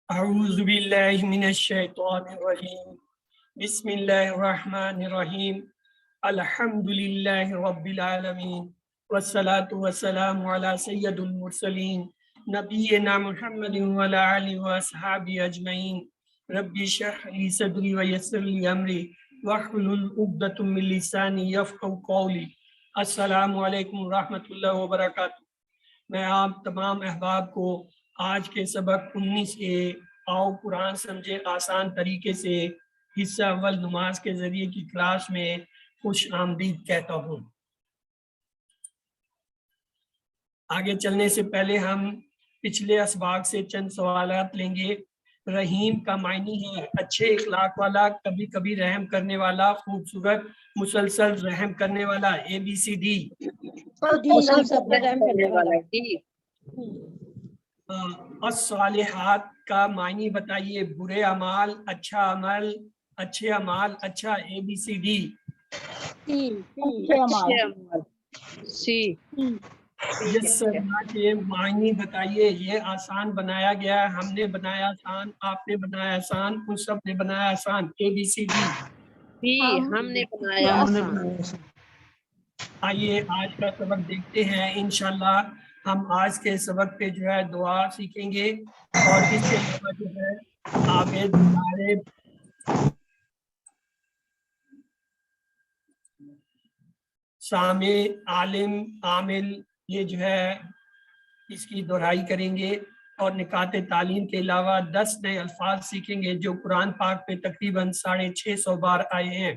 اعوذ باللہ من الشیطان الرجیم بسم اللہ الرحمن الرحیم الحمد للہ رب العالمین والصلاة والسلام علی سید المرسلین نبینا محمد وعلی آلہ واصحابہ اجمعین رب اشرح لی صدری ویسر لی امری واحلل عقدۃ من لسانی یفقہوا قولی۔ السلام علیکم ورحمۃ اللہ وبرکاتہ۔ میں آپ تمام احباب کو آج کے سبق 19 کے آؤ قرآن سمجھے آسان طریقے سے حصہ اول نماز کے ذریعے کی کلاس میں خوش آمدید کہتا ہوں۔ آگے چلنے سے پہلے ہم پچھلے اسباق سے چند سوالات لیں گے۔ رحیم کا معنی ہے اچھے اخلاق والا، کبھی کبھی رحم کرنے والا، خوبصورت، مسلسل رحم کرنے والا، ABCD۔ الصالحات کا معنی بتائیے، برے اعمال، اچھا عمل، اچھے اعمال، اچھا ABCD۔ یسرنا کے معنی بتائیے، یہ آسان بنایا گیا ہے، ہم نے بنایا آسان، آپ نے بنایا آسان، ان سب نے بنایا آسان، ABCD۔ ہم نے بنایا آسان۔ آئیے آج کا سبق دیکھتے ہیں۔ انشاءاللہ ہم آج کے سبق پہ جو ہے دعا سیکھیں گے، اور اس کے علاوہ جو ہے عابد، عارف، سامع، عالم، عامل، یہ جو ہے اس کی دہرائی کریں گے، اور نکات تعلیم کے علاوہ 10 نئے الفاظ سیکھیں گے جو قرآن پاک پہ تقریباً 650 بار آئے ہیں۔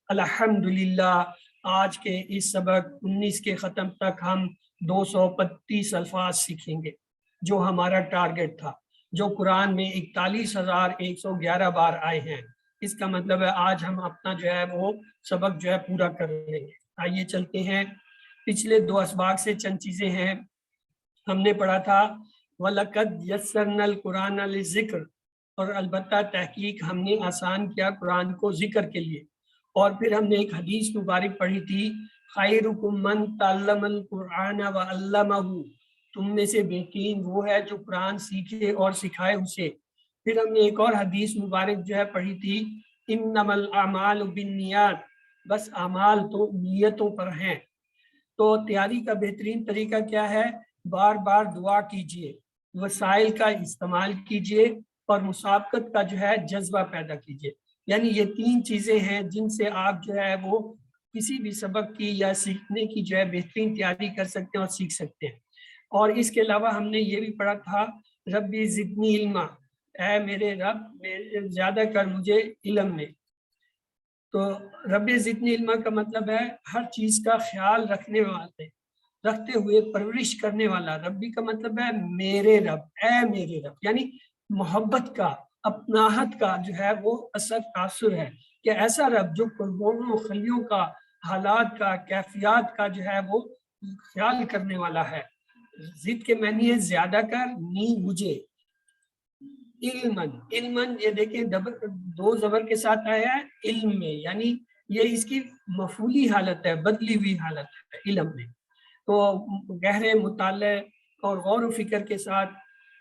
الحمدللہ آج کے اس سبق 19 کے ختم تک ہم 235 الفاظ سیکھیں گے، جو ہمارا ٹارگٹ تھا، جو قرآن میں 41,111 بار آئے ہیں۔ اس کا مطلب ہے آج ہم اپنا جو ہے وہ سبق جو ہے پورا کر لیں گے۔ آئیے چلتے ہیں، پچھلے 2 اسباق سے چند چیزیں ہیں۔ ہم نے پڑھا تھا وَلَقَدْ يَسَّرْنَا الْقُرْآنَ لِلذِّكْرِ، اور البتہ تحقیق ہم نے آسان کیا قرآن کو ذکر کے لیے۔ اور پھر ہم نے ایک حدیث مبارک پڑھی تھی، خَيْرُكُم مَّن تَعَلَّمَ الْقُرْآنَ وَعَلَّمَهُ، تم میں سے بہترین وہ ہے جو قرآن سیکھے اور سکھائے اسے۔ پھر ہم نے ایک اور حدیث مبارک جو ہے پڑھی تھی، إِنَّمَا الْأَعْمَالُ بِالنِّيَّاتِ، بس اعمال تو نیتوں پر ہیں۔ تو تیاری کا بہترین طریقہ کیا ہے؟ بار بار دعا کیجئے، وسائل کا استعمال کیجئے، اور مسابقت کا جو ہے جذبہ پیدا کیجئے۔ یعنی یہ 3 چیزیں ہیں جن سے آپ جو ہے وہ کسی بھی سبق کی یا سیکھنے کی جو ہے بہترین تیاری کر سکتے ہیں اور سیکھ سکتے ہیں۔ اور اس کے علاوہ ہم نے یہ بھی پڑھا تھا، ربی زدنی علما، اے میرے رب زیادہ کر مجھے علم میں۔ تو رب زدنی علما کا مطلب ہے ہر چیز کا خیال رکھتے ہوئے پرورش کرنے والا۔ ربی کا مطلب ہے میرے رب، اے میرے رب، یعنی محبت کا، اپناہت کا جو ہے وہ اثر تاثر ہے، کہ ایسا رب جو قربانوں خلیوں کا، حالات کا، کیفیات کا جو ہے وہ خیال کرنے والا ہے۔ زد کے معنی ہے زیادہ کر، نی مجھے، علمن، علمن یہ دیکھیں 2 زبر کے ساتھ آیا ہے علم میں، یعنی یہ اس کی مفعولی حالت ہے، بدلی ہوئی حالت ہے علم میں۔ تو گہرے مطالعے اور غور و فکر کے ساتھ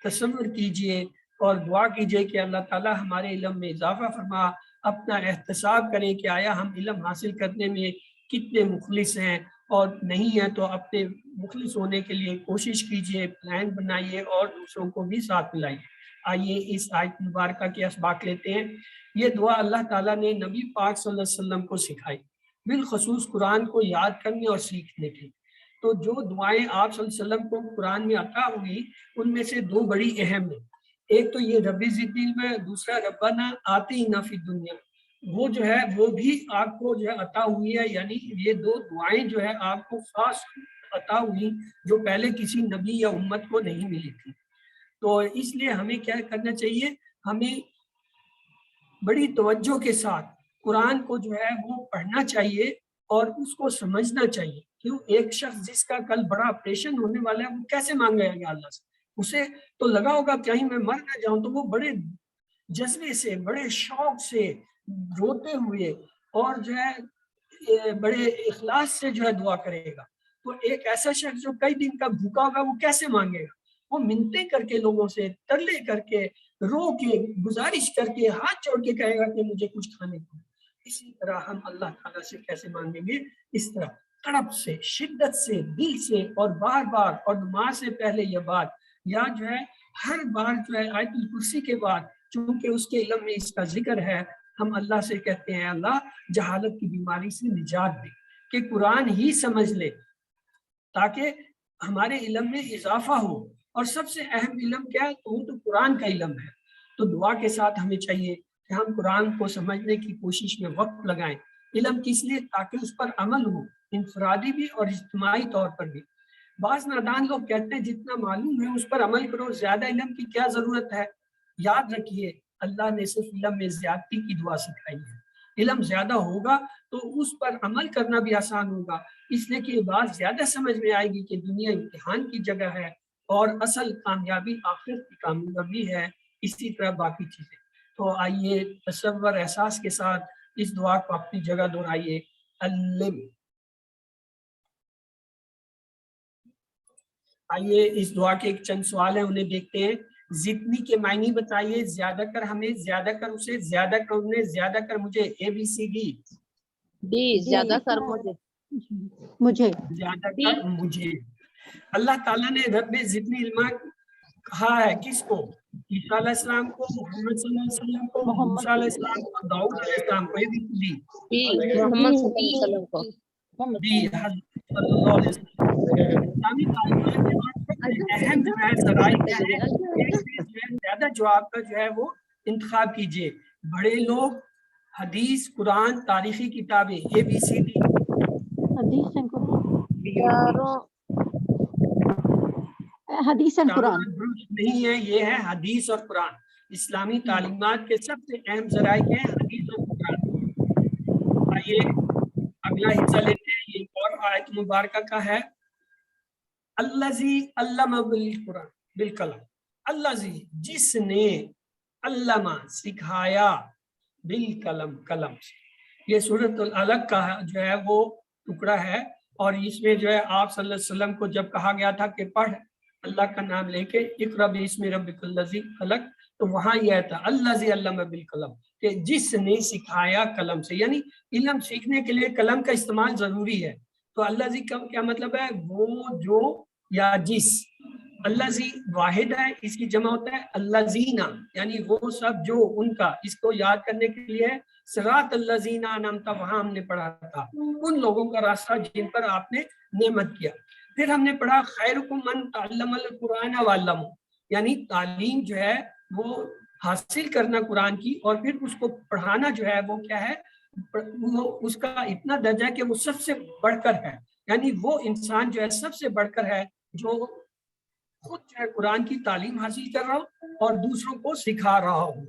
تصور کیجئے اور دعا کیجئے کہ اللہ تعالیٰ ہمارے علم میں اضافہ فرما۔ اپنا احتساب کریں کہ آیا ہم علم حاصل کرنے میں کتنے مخلص ہیں، اور نہیں ہیں تو اپنے مخلص ہونے کے لیے کوشش کیجئے، پلان بنائیے اور دوسروں کو بھی ساتھ ملائیے۔ آئیے اس آیت مبارکہ کے اسباق لیتے ہیں۔ یہ دعا اللہ تعالیٰ نے نبی پاک صلی اللہ علیہ وسلم کو سکھائی، بالخصوص قرآن کو یاد کرنے اور سیکھنے کی۔ تو جو دعائیں آپ صلی اللہ علیہ وسلم کو قرآن میں عطا ہوئی، ان میں سے 2 بڑی اہم ہیں۔ ایک تو یہ ربی زدنی میں، دوسرا ربنا آتینا فی الدنیا، وہ جو ہے وہ بھی آپ کو جو ہے عطا ہوئی ہے۔ یعنی یہ 2 دعائیں جو ہے آپ کو خاص عطا ہوئی، جو پہلے کسی نبی یا امت کو نہیں ملی تھی۔ تو اس لیے ہمیں کیا کرنا چاہیے؟ ہمیں بڑی توجہ کے ساتھ قرآن کو جو ہے وہ پڑھنا چاہیے اور اس کو سمجھنا چاہیے۔ کیوں؟ ایک شخص جس کا کل بڑا آپریشن ہونے والا ہے، وہ کیسے مانگے گا اللہ سے؟ اسے تو لگا ہوگا کہیں میں مر نہ جاؤں، تو وہ بڑے جذبے سے، بڑے شوق سے، روتے ہوئے اور جو ہے بڑے اخلاص سے جو ہے دعا کرے گا۔ تو ایک ایسا شخص جو کئی دن کا بھوکا ہوگا، وہ کیسے مانگے گا؟ وہ منتیں کر کے لوگوں سے ترلے کر کے رو کے گزارش کر کے ہاتھ جوڑ کے کہے گا کہ مجھے کچھ کھانے کو. اسی طرح ہم اللہ تعالیٰ سے کیسے مانگیں گے؟ اس طرح تڑپ سے، شدت سے، دل سے، اور بار بار. اور نماز سے پہلے یہ بات، یا جو ہے ہر بار جو ہے آیت الکرسی کے بعد، چونکہ اس کے علم میں اس کا ذکر ہے، ہم اللہ سے کہتے ہیں اللہ جہالت کی بیماری سے نجات دے، کہ قرآن ہی سمجھ لے تاکہ ہمارے علم میں اضافہ ہو. اور سب سے اہم علم کیا ہے؟ وہ تو قرآن کا علم ہے. تو دعا کے ساتھ ہمیں چاہیے کہ ہم قرآن کو سمجھنے کی کوشش میں وقت لگائیں. علم کس لیے؟ تاکہ اس پر عمل ہو، انفرادی بھی اور اجتماعی طور پر بھی. بعض نادان لوگ کہتے ہیں جتنا معلوم ہے اس پر عمل کرو، زیادہ علم کی کیا ضرورت ہے؟ یاد رکھیے اللہ نے صرف علم میں زیادتی کی دعا سکھائی ہے. علم زیادہ ہوگا تو اس پر عمل کرنا بھی آسان ہوگا، اس لیے کہ یہ بات زیادہ سمجھ میں آئے گی کہ دنیا امتحان کی جگہ ہے اور اصل کامیابی آخرت کی کامیابی ہے. اسی طرح باقی چیزیں. تو آئیے تصور احساس کے ساتھ اس دعا کو اپنی جگہ دہرائیے. علم. آئیے اس دعا کے ایک چند سوال ہیں، انہیں دیکھتے ہیں. زدنی کے معنی بتائیے. زیادہ کر ہمیں، زیادہ کر اسے، زیادہ کر انہیں، زیادہ کر مجھے. اے بی سی ڈی. ڈی زیادہ کر مجھے. زیادہ کر مجھے. اللہ تعالیٰ نے رب زدنی علما کہا ہے کس کو؟ عیسیٰ علیہ السلام کو، محمد صلی اللہ علیہ وسلم کو، موسیٰ علیہ السلام کو، داؤد علیہ السلام کو. یہ بھی محمد صلی اللہ علیہ وسلم کو. حضرت صلی اللہ علیہ وسلم. اسلامی تعلیمات کے بعد سب سے اہم جو ہے ذرائع کیا ہے؟ ایک سے جو ہے زیادہ جواب کا جو ہے وہ انتخاب کیجئے. بڑے لوگ، حدیث، قرآن، تاریخی کتابیں. اے بی سی ڈی. حدیث اور قرآن نہیں ہے، یہ ہے حدیث اور قرآن. اسلامی تعلیمات کے سب سے اہم ذرائع کیا ہیں؟ حدیث اور قرآن. آئیے اگلا حصہ لیتے ہیں. یہ اور آیت مبارکہ کا ہے. الذی علم بالقرآن بالقلم. الذی جس نے، علم سکھایا، بالقلم قلم سے. یہ سورۃ العلق کا جو ہے وہ ٹکڑا ہے، اور اس میں جو ہے آپ صلی اللہ علیہ وسلم کو جب کہا گیا تھا کہ پڑھ اللہ کا نام لے کے، اقرأ باسم ربک الذی خلق، تو وہاں یہ تھا الذی علم بالقلم، کہ جس نے سکھایا قلم سے. یعنی علم سیکھنے کے لیے قلم کا استعمال ضروری ہے. تو الذی کا کیا مطلب ہے؟ وہ جو یا جس. الذی واحد ہے، اس کی جمع ہوتا ہے الذین، یعنی وہ سب جو، ان کا. اس کو یاد کرنے کے لیے صراط الذین انعمت، وہاں ہم نے پڑھا تھا ان لوگوں کا راستہ جن پر آپ نے نعمت کیا. پھر ہم نے پڑھا خیرکم من تعلم القرآن وعلمہ، یعنی تعلیم جو ہے وہ حاصل کرنا قرآن کی، اور پھر اس کو پڑھانا جو ہے وہ کیا ہے؟ وہ اس کا اتنا درجہ ہے کہ وہ سب سے بڑھ کر ہے. یعنی وہ انسان جو ہے سب سے بڑھ کر ہے جو خود جو ہے قرآن کی تعلیم حاصل کر رہا ہوں اور دوسروں کو سکھا رہا ہوں.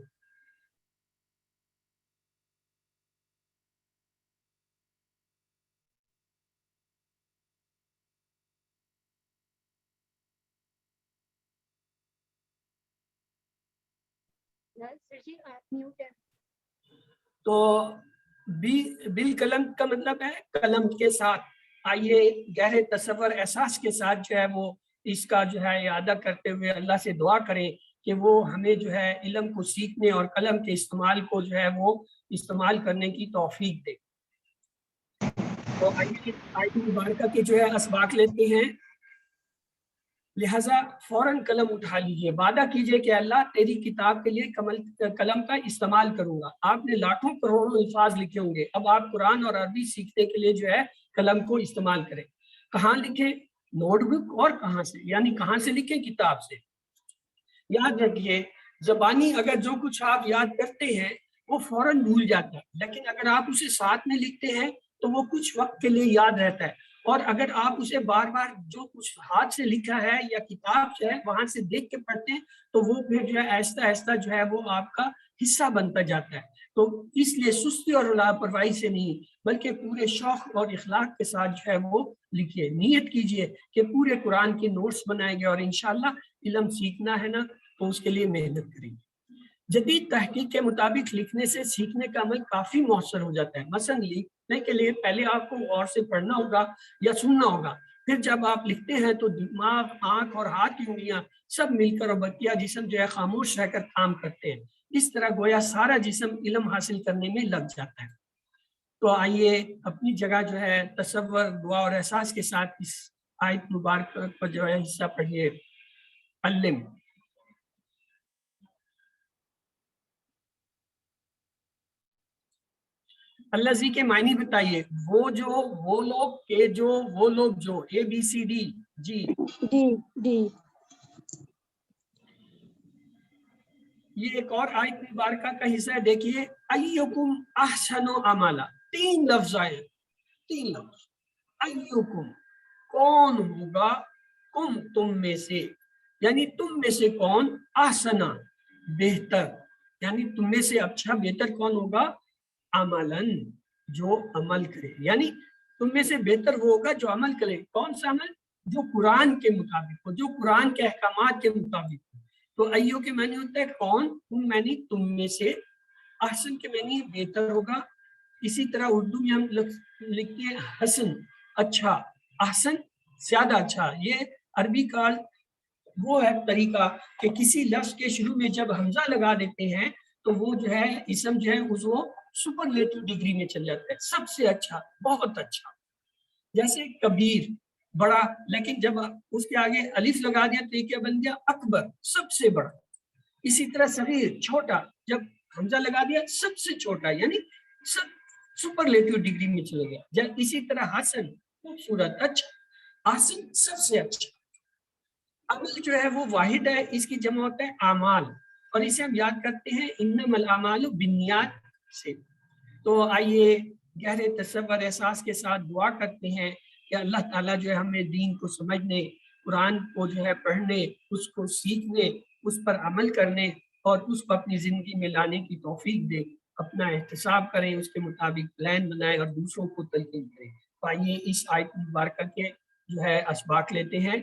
تو بالقلم کا مطلب ہے قلم کے ساتھ. آئیے گہرے تصور احساس کے ساتھ جو ہے وہ اس کا جو ہے اعادہ کرتے ہوئے اللہ سے دعا کریں کہ وہ ہمیں جو ہے علم کو سیکھنے اور قلم کے استعمال کو جو ہے وہ استعمال کرنے کی توفیق دے. تو آئیے آیت مبارکہ کے جو ہے اسباق لیتے ہیں. لہذا فوراً قلم اٹھا لیجئے، وعدہ کیجئے کہ اللہ تیری کتاب کے لیے قلم کا استعمال کروں گا. آپ نے لاکھوں کروڑوں الفاظ لکھے ہوں گے، اب آپ قرآن اور عربی سیکھنے کے لیے جو ہے قلم کو استعمال کریں. کہاں لکھیں؟ Note book. اور کہاں سے؟ یعنی کہاں سے لکھیں؟ کتاب سے. یاد رکھیے زبانی اگر جو کچھ آپ یاد کرتے ہیں وہ فوراً بھول جاتا ہے، لیکن اگر آپ اسے ساتھ میں لکھتے ہیں تو وہ کچھ وقت کے لیے یاد رہتا ہے. اور اگر آپ اسے بار بار جو کچھ ہاتھ سے لکھا ہے یا کتاب سے ہے وہاں سے دیکھ کے پڑھتے ہیں تو وہ پھر جو ہے آہستہ آہستہ جو ہے وہ آپ کا حصہ بنتا جاتا ہے. تو اس لیے سستی اور لاپرواہی سے نہیں بلکہ پورے شوق اور اخلاق کے ساتھ جو ہے وہ لکھیے. نیت کیجئے کہ پورے قرآن کے نوٹس بنائیں گے اور انشاءاللہ علم سیکھنا ہے نا تو اس کے لیے محنت کریں گے. جدید تحقیق کے مطابق لکھنے سے سیکھنے کا عمل کافی مؤثر ہو جاتا ہے. مثلا لکھنے کے لیے پہلے آپ کو غور سے پڑھنا ہوگا یا سننا ہوگا، پھر جب آپ لکھتے ہیں تو دماغ، آنکھ اور ہاتھ کی انگلیاں سب مل کر اور بقیہ جسم جو ہے خاموش رہ کر کام کرتے ہیں. اس طرح گویا سارا جسم علم حاصل کرنے میں لگ جاتا ہے. تو آئیے اپنی جگہ جو ہے تصور، دعا اور احساس کے ساتھ اس آیت مبارک پر جو ہے حصہ پڑھیے. علم. اللہ زی کے معنی بتائیے. وہ لوگ جو ABCD. G D. یہ ایک اور آیت مبارکہ کا حصہ ہے. دیکھیے ایکم احسن عملا. 3 لفظ آئے، 3 لفظ. ایکم کون ہوگا، کم تم میں سے، یعنی تم میں سے کون، احسن بہتر، یعنی تم میں سے اچھا بہتر کون ہوگا، عملاً جو عمل کرے. یعنی تم میں سے بہتر وہ ہوگا جو عمل کرے. کون سا عمل؟ جو قرآن کے مطابق ہو، جو قرآن کے احکامات کے مطابق ہو. تو ایو کے معنی ہوتا ہے کون، تم معنی تم میں سے، احسن کے معنی بہتر ہوگا. اسی طرح اردو میں ہم لکھتے ہیں حسن اچھا، احسن زیادہ اچھا. یہ عربی کا وہ ہے طریقہ کہ کسی لفظ کے شروع میں جب حمزہ لگا دیتے ہیں تو وہ جو ہے اسم جو ہے وہ سپرلیٹو ڈگری میں چل جاتا ہے، سب سے اچھا، بہت اچھا. جیسے کبیر بڑا، لیکن جب اس کے آگے الف لگا دیا تو یہ کیا بن گیا، اکبر سب سے بڑا. اسی طرح صغیر چھوٹا، جب حمزہ لگا دیا سب سے چھوٹا، یعنی سب سپرلیٹو ڈگری میں چلے گیا. جب اسی طرح حسن خوبصورت، اچھا. حسن سب سے اچھا. عمل جو ہے وہ واحد ہے، اس کی جمع ہوتا ہے اعمال، اور اسے ہم یاد کرتے ہیں انما الاعمال بالنیات سے. تو آئیے گہرے تصور احساس کے ساتھ دعا کرتے ہیں کہ اللہ تعالیٰ جو ہے ہمیں دین کو سمجھنے، قرآن کو جو ہے پڑھنے، اس کو سیکھنے، اس پر عمل کرنے اور اس کو اپنی زندگی میں لانے کی توفیق دے. اپنا احتساب کریں، اس کے مطابق پلان بنائیں اور دوسروں کو تلقین کریں. تو آئیے اس آیت مبارکہ کے جو ہے اسباق لیتے ہیں.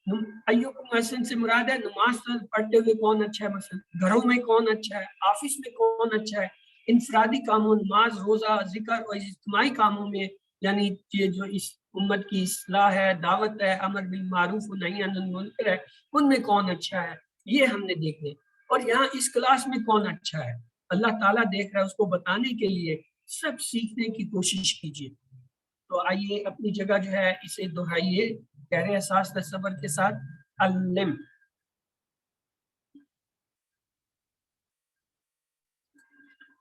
ایوکم احسن سے مراد ہے نماز پڑھتے ہوئے کون اچھا ہے، مثلا گھروں میں کون اچھا ہے، آفس میں کون اچھا ہے. انفرادی کاموں، نماز، روزہ، ذکر اور اجتماعی کاموں میں، یعنی یہ جو اس امت کی اصلاح ہے، دعوت ہے، امر بالمعروف و نہی عن المنکر ہے، ان میں کون اچھا ہے، یہ ہم نے دیکھنے. اور یہاں اس کلاس میں کون اچھا ہے، اللہ تعالیٰ دیکھ رہا ہے. اس کو بتانے کے لیے سب سیکھنے کی کوشش کیجیے. تو آئیے اپنی جگہ جو ہے اسے دہرائیے گہرے احساس تصور کے ساتھ. علم.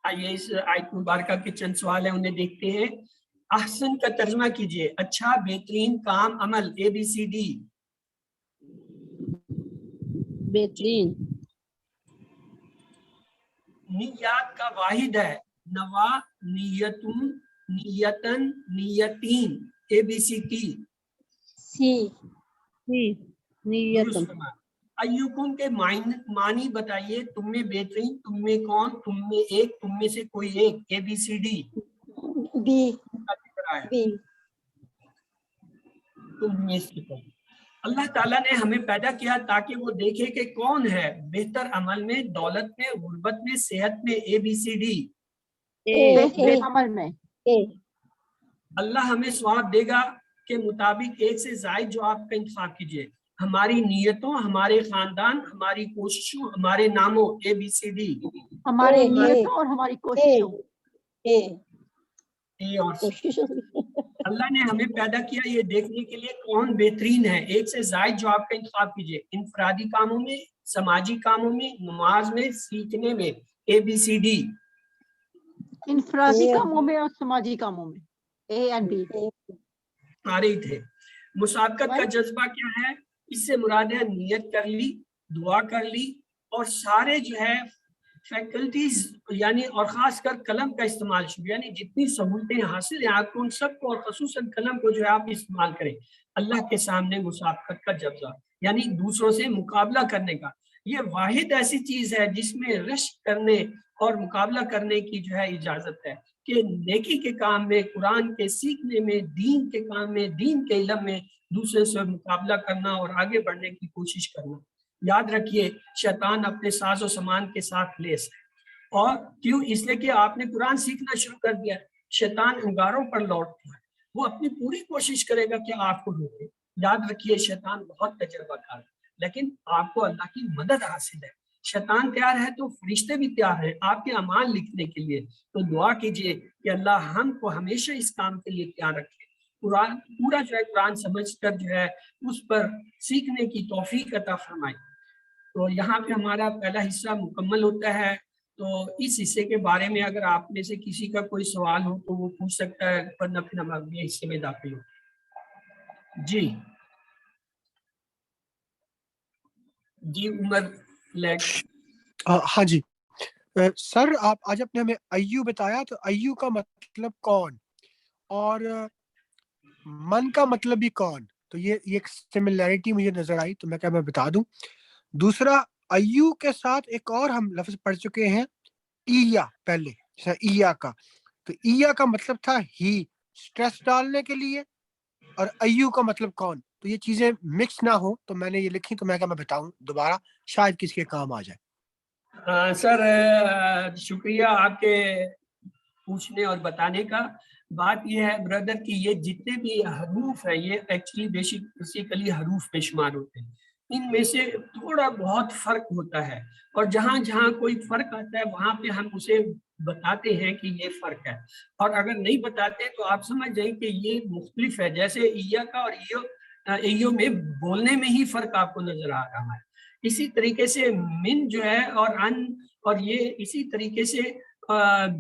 آئیے اس آیت مبارکہ کے چند سوال ہیں، انہیں دیکھتے ہیں. احسن کا ترجمہ کیجئے. اچھا، بہترین، کام، عمل. ABCD. بہترین. نیات کا واحد ہے نوا، نیتن، نیتن، نیتین. ABCD. سی. نیتن. ایوکم کے معنی بتائیے. تم میں بہترین، تم میں کون، تم میں ایک، تم میں سے کوئی ایک. ABCD. بی. تم میں سے کون. اللہ تعالیٰ نے ہمیں پیدا کیا تاکہ وہ دیکھے کہ کون ہے بہتر عمل میں، دولت میں، غربت میں، صحت میں. ABCD. عمل میں. اللہ ہمیں ثواب دے گا کے مطابق ایک سے زائد جو آپ کا انتخاب کیجئے. ہماری نیتوں، ہمارے خاندان، ہماری کوششوں، ہمارے ناموں. ABCD. ہماری نیتوں اور ہماری کوششوں. اللہ نے ہمیں پیدا کیا یہ دیکھنے کے لیے کون بہترین ہے. ایک سے زائد جو آپ کا انتخاب کیجئے. انفرادی کاموں میں، سماجی کاموں میں، نماز میں، سیکھنے میں. ABCD. انفرادی کاموں میں اور سماجی کاموں میں. A and B. سارے تھے. مسابقت کا جذبہ کیا ہے؟ اس سے مراد ہے نیت کر لی، دعا کر لی، اور سارے جو ہے فیکلٹیز یعنی اور خاص کر قلم کا استعمال شروع، یعنی جتنی سہولتیں حاصل ہیں آپ کو ان سب کو اور خصوصاً قلم کو جو ہے آپ استعمال کریں. اللہ کے سامنے مسابقت کا جذبہ یعنی دوسروں سے مقابلہ کرنے کا. یہ واحد ایسی چیز ہے جس میں رشک کرنے اور مقابلہ کرنے کی جو ہے اجازت ہے کہ نیکی کے کام میں، قرآن کے سیکھنے میں، دین کے کام میں، دین کے علم میں دوسرے سے مقابلہ کرنا اور آگے بڑھنے کی کوشش کرنا. یاد رکھیے شیطان اپنے ساز و سامان کے ساتھ لیس ہے. اور کیوں؟ اس لیے کہ آپ نے قرآن سیکھنا شروع کر دیا. شیطان انگاروں پر لوٹتا ہے. وہ اپنی پوری کوشش کرے گا کہ آپ کو روکے. یاد رکھیے شیطان بہت تجربہ کار ہے، لیکن آپ کو اللہ کی مدد حاصل ہے. شیطان تیار ہے تو فرشتے بھی تیار ہیں آپ کے اعمال لکھنے کے لیے. تو دعا کیجئے کہ اللہ ہم کو ہمیشہ اس کام کے لیے تیار رکھے. قرآن پورا جو ہے قرآن سمجھ کر جو ہے اس پر سیکھنے کی توفیق عطا فرمائے. تو یہاں پہ ہمارا پہلا حصہ مکمل ہوتا ہے. تو اس حصے کے بارے میں اگر آپ میں سے کسی کا کوئی سوال ہو تو وہ پوچھ سکتا ہے، ورنہ پھر ہم اگلے حصے میں داخل ہو. جی عمر لیک. ہاں جی سر، آپ آج آپ نے ہمیں ایو بتایا، تو ایو کا مطلب کون اور من کا مطلب بھی کون؟ تو یہ ایک سملیرٹی مجھے نظر آئی، تو میں بتا دوں. دوسرا، ایو کے ساتھ ایک اور ہم لفظ پڑھ چکے ہیں، ایا، پہلے ایا کا. تو ایا کا مطلب تھا ہی، سٹریس ڈالنے کے لیے، اور ایو کا مطلب کون. تو یہ چیزیں مکس نہ ہو تو میں نے یہ لکھی، تو میں بتاؤں دوبارہ، شاید کسی کے کام آ جائے. سر شکریہ آپ کے پوچھنے اور بتانے کا. بات یہ ہے بردر کہ یہ جتنے بھی حروف ہیں یہ ایکچولی بیسیکلی حروف میں شمار ہوتے ہیں. ان میں سے تھوڑا بہت فرق ہوتا ہے، اور جہاں جہاں کوئی فرق آتا ہے وہاں پہ ہم اسے بتاتے ہیں کہ یہ فرق ہے. اور اگر نہیں بتاتے تو آپ سمجھ جائیں کہ یہ مختلف ہے. جیسے ایا کا اور ایو میں بولنے میں ہی فرق آپ کو نظر آ رہا ہے. اسی طریقے سے من جو ہے اور ان، اور یہ اسی طریقے سے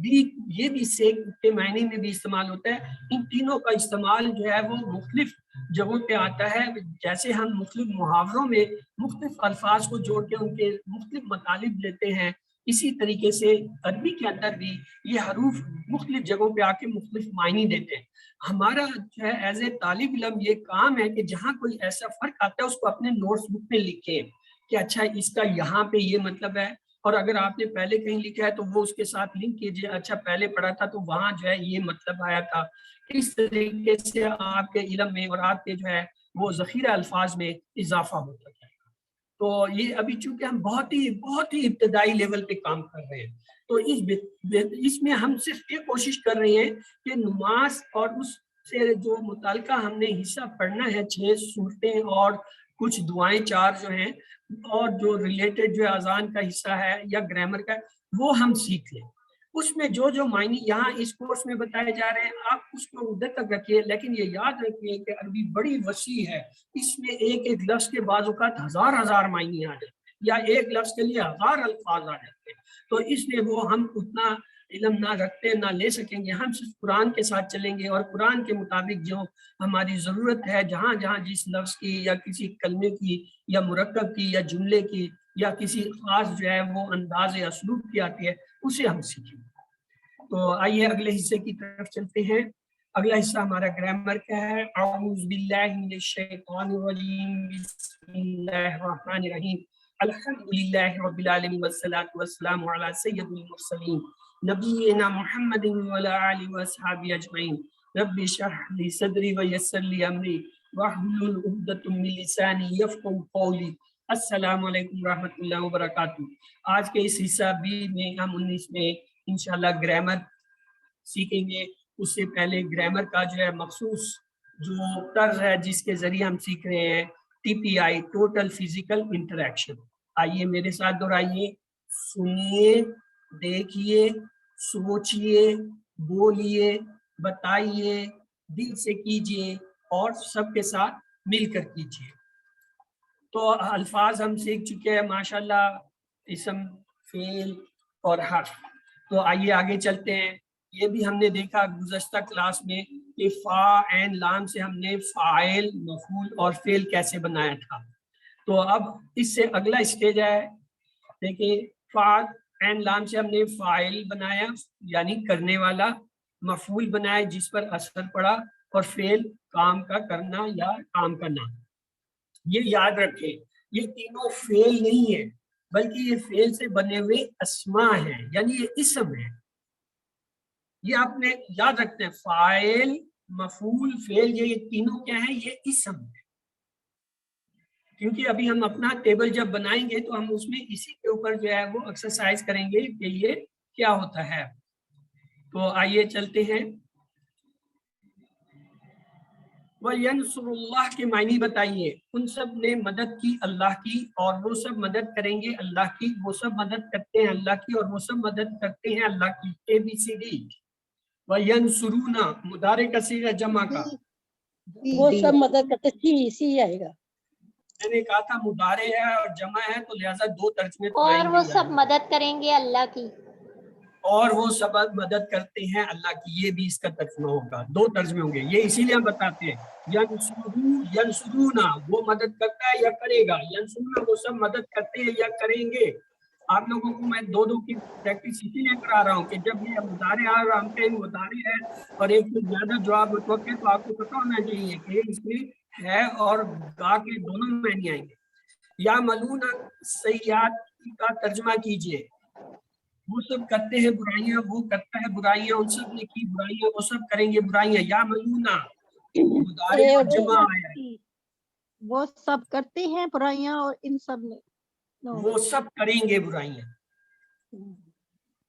بھی، یہ بھی سیک کے معنی میں بھی استعمال ہوتا ہے. ان تینوں کا استعمال جو ہے وہ مختلف جگہوں پہ آتا ہے. جیسے ہم مختلف محاوروں میں مختلف الفاظ کو جوڑ کے ان کے مختلف مطالب لیتے ہیں، اسی طریقے سے عربی کے اندر بھی یہ حروف مختلف جگہوں پہ آ کے مختلف معنی دیتے ہیں. ہمارا جو ہے ایز اے طالب علم یہ کام ہے کہ جہاں کوئی ایسا فرق آتا ہے اس کو اپنے نوٹس بک میں لکھیں کہ اچھا اس کا یہاں پہ یہ مطلب ہے، اور اگر آپ نے پہلے کہیں لکھا ہے تو وہ اس کے ساتھ لنک کیجئے، اچھا پہلے پڑھا تھا تو وہاں جو ہے یہ مطلب آیا تھا. اس طریقے سے آپ کے علم میں اور آپ کے جو ہے وہ ذخیرہ الفاظ میں اضافہ ہوتا ہے. تو یہ ابھی چونکہ ہم بہت ہی ابتدائی لیول پہ کام کر رہے ہیں، تو اس میں ہم صرف یہ کوشش کر رہے ہیں کہ نماز اور اس سے جو متعلقہ ہم نے حصہ پڑھنا ہے، 6 سورتیں اور کچھ دعائیں 4 جو ہیں، اور جو ریلیٹڈ جو اذان کا حصہ ہے یا گرامر کا، وہ ہم سیکھ لیں. اس میں جو معنی یہاں اس کورس میں بتائے جا رہے ہیں آپ اس کو ادھر تک رکھیے، لیکن یہ یاد رکھیے کہ عربی بڑی وسیع ہے. اس میں ایک لفظ کے بعض اوقات ہزار معنی آ جاتے ہیں، یا ایک لفظ کے لیے 1000 الفاظ آ جاتے ہیں. تو اس لیے وہ ہم اتنا علم نہ رکھتے نہ لے سکیں گے. ہم صرف قرآن کے ساتھ چلیں گے اور قرآن کے مطابق جو ہماری ضرورت ہے، جہاں جہاں جس لفظ کی یا کسی کلمے کی یا مرکب کی یا جملے کی یا کسی خاص جو ہے وہ انداز اسلوب کی آتی ہے، اسے ہم سیکھیں. تو آئیے اگلے حصے کی طرف چلتے ہیں. اگلا حصہ ہمارا گرامر کا ہے. اعوذ باللہ من الشیطان الرجیم، بسم اللہ الرحمن الرحیم. الحمدللہ رب العالمین والصلاة والسلام علی سید المرسلین نبینا محمد وعلی آلہ واصحابہ اجمعین. رب اشرح لی صدری ویسر لی امری واحلل عقدۃ من لسانی یفقہوا قولی. السلام علیکم ورحمۃ اللہ وبرکاتہ. آج کے اس حصہ بی میں ہم 19 میں انشاءاللہ گرامر سیکھیں گے. اس سے پہلے گرامر کا جو ہے مخصوص جو طرز ہے جس کے ذریعے ہم سیکھ رہے ہیں، TPI، ٹوٹل فزیکل انٹریکشن. آئیے میرے ساتھ دہرائیے. سنیے، دیکھیے، سوچئے، بولیے، بتائیے، دل سے کیجئے اور سب کے ساتھ مل کر کیجئے. تو الفاظ ہم سیکھ چکے ہیں ماشاءاللہ، اسم، فعل اور حرف. تو آئیے آگے چلتے ہیں. یہ بھی ہم نے دیکھا گزشتہ کلاس میں کہ فا عین لام سے ہم نے فاعل، مفعول اور فعل کیسے بنایا تھا. تو اب اس سے اگلا اسٹیج ہے، دیکھیں فا عین لام سے ہم نے فاعل بنایا یعنی کرنے والا، مفعول بنایا جس پر اثر پڑا، اور فعل کام کا کرنا یا کام کا نام. یہ یاد رکھیں یہ تینوں فعل نہیں ہے بلکہ یہ فعل سے بنے ہوئے اسماء ہیں، یعنی یہ اسم ہے. یہ آپ نے یاد رکھتے ہیں، فاعل، مفعول، فعل، یہ تینوں کیا ہیں؟ یہ اسم ہے. کیونکہ ابھی ہم اپنا ٹیبل جب بنائیں گے تو ہم اس میں اسی کے اوپر جو ہے وہ ایکسرسائز کریں گے کہ یہ کیا ہوتا ہے. تو آئیے چلتے ہیں. वयंसुरुल्लाह के मायने बताइए। उन सब ने मदद की अल्लाह की और वो सब मदद करेंगे अल्लाह की, वो सब मदद करते हैं अल्लाह की और वो सब मदद करते हैं अल्लाह की। ABCD। वयंसुरूना मुदारे का सीगा जमा का, वो सब मदद करते, सी आएगा। मैंने कहा था मुदारे है और जमा है तो लिहाजा दो तर्जमे तो और आएंगे वो ही सब आएंगे। मदद करेंगे अल्लाह की। और वो सब मदद करते हैं अल्लाह की, ये भी इसका तर्जुमा होगा, दो तर्जुमे होंगे। ये इसीलिए हम बताते हैं यंसुरूना वो मदद करता है या करेगा, यंसुरूना वो सब मदद करते हैं या करेंगे। आप लोगों को मैं दो की प्रैक्टिस इसीलिए करा रहा हूँ कि जब ये मुदारे आ रहा हम कहीं मुदारे है और एक से ज्यादा जवाब उठोगे तो आपको पता होना चाहिए कि इसमें है और गा के दोनों में नहीं आएंगे। या मलूना सय्यात का तर्जुमा कीजिए। वो सब करते हैं बुराइयां, वो करता है बुराइयां, उन सब ने की बुराइयां, वो सब करेंगे बुराइयां। या मलूना मुदारे का जमा आया है, वो सब करते हैं बुराइयां और इन सब ने वो सब करेंगे बुराइयां।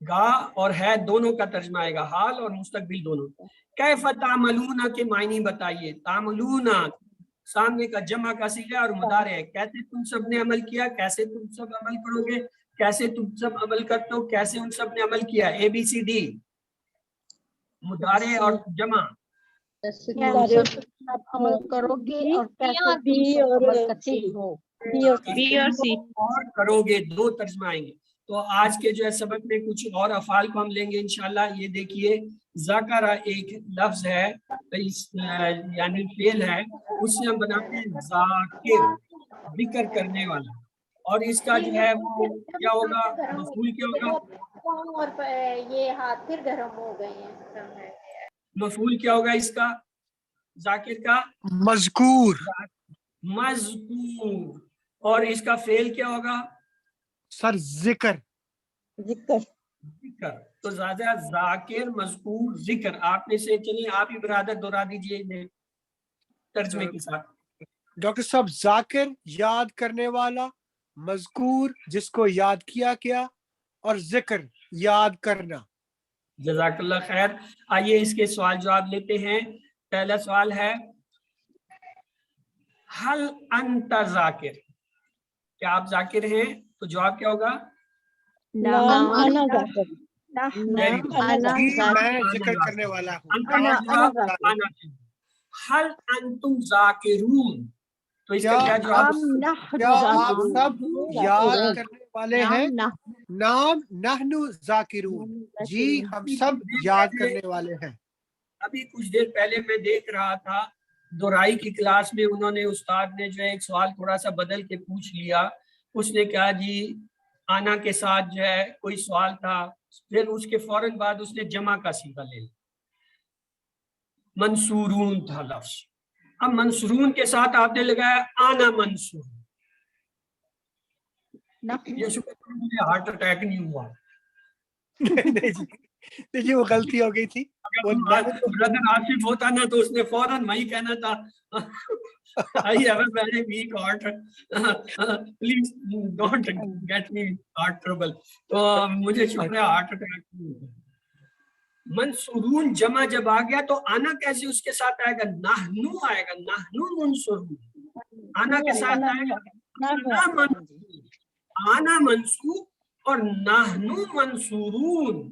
गा और है दोनों का तर्जमा आएगा, हाल और मुस्तकबिल दोनों। कैफ तामलूना के मायने बताइए। तामलूना सामने का जमा का सीगा और मुदारे है। कैसे तुम सब ने अमल किया, कैसे तुम सब अमल करोगे, कैसे तुम सब अमल करते हो, कैसे उन सब ने अमल किया। ABCD मुदारे और जमा। कैसे तुम सब अमल करोगे और कैसे बी तुम सब और अमल करते सी। हो। बी और सी। और करोगे, दो तर्जमा आएंगे। तो आज के जो है सबक में कुछ और अफाल को हम लेंगे इंशाल्लाह। ये देखिए ज़करा एक लफ्ज है, यानी फेल है, उससे हम बनाते हैं ज़ाकिर, जिक्र करने वाला। और इसका जो है वो क्या होगा, मफूल क्या होगा, और ये हाथ फिर गर्म हो गए हैं। मफूल क्या होगा इसका, जाकिर का मज़कूर, मज़कूर। और इसका फेल क्या होगा सर जिक्र। जिक्र। जिक्र। तो ज्यादा जाकिर मज़कूर जिक्र। आप में से चलिए आप ही बरादर दोहरा दीजिए तर्जमे के साथ। डॉक्टर साहब जाकिर याद करने वाला, मज़कूर जिसको याद किया गया, और जिक्र याद करना। जज़ाकल्लाह खैर। आइए इसके सवाल जवाब लेते हैं। पहला सवाल है हल अंत जाकिर, क्या आप जाकिर हैं? तो जवाब क्या होगा, नाम आना जाकर। Very good. मैं जिक्र करने वाला हूँ। हल अंतुम जाकिरून, तो इसका क्या जवाब, क्या आप सब याद करने वाले हैं? नाम नहनु जाकिरून, जी हम सब याद करने वाले हैं। अभी कुछ देर पहले मैं देख रहा था दोहराई की क्लास में, उन्होंने उस्ताद ने जो है एक सवाल थोड़ा सा बदल के पूछ लिया। उसने कहा जी आना के साथ जो है कोई सवाल था, फिर उसके फौरन बाद उसने जमा का सीगा ले लिया, मंसूरून था लफ्ज। अब मंसूरून के साथ आपने लगाया आना मंसूर। ये शुक्र करो मुझे हार्ट अटैक नहीं हुआ। नहीं जी, देखिए वो गलती हो गई थी। ब्रदर आसिफ होता ना तो उसने फौरन वही कहना था I have a very weak heart. Please don't get me heart trouble. तो मुझे शुक्र है हार्ट अटैक नहीं हुआ। मंसूरून जमा जब आ गया तो आना कैसे उसके साथ आएगा, नाहनु आएगा, नाहनु मंसूरून। आना के साथ आएगा आना मंसूर, आना मंसूर और नाहनु मंसूरून।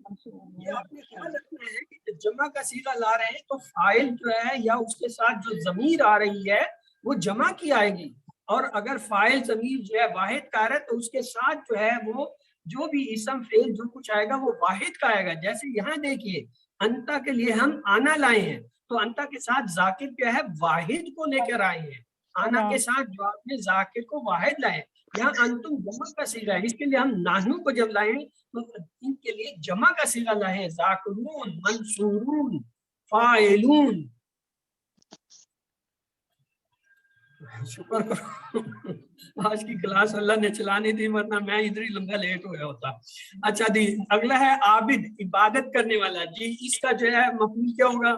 ये आपने ख्याल रखना है कि जमा का सीगा ला रहे हैं तो फाइल जो है या उसके साथ जो जमीर आ रही है वो जमा की आएगी, और अगर फाइल जमीर जो है वाहिद का आ रहा है तो उसके साथ जो है वो जो भी इसम फेल जो कुछ आएगा वो वाहिद का आएगा। जैसे यहाँ देखिए अंता के लिए हम आना लाए हैं तो अंता के साथ जाकिर क्या है, वाहिद को लेकर आए हैं। आना के साथ जो आपने जाकिर को वाहिद लाए, यहाँ अंतुम जमा का सीगा है, इसके लिए हम नाहनु को जब लाए तो इनके लिए जमा का सीगा लाए, जाकिरून, मंसूरून, फाइलून। शुक्र करो आज की क्लास अल्लाह ने चलानी थी, वरना मैं इधर ही लंबा लेट हो गया होता। अच्छा दी, अगला है आबिद, इबादत करने वाला। जी इसका जो है मफूल क्या होगा,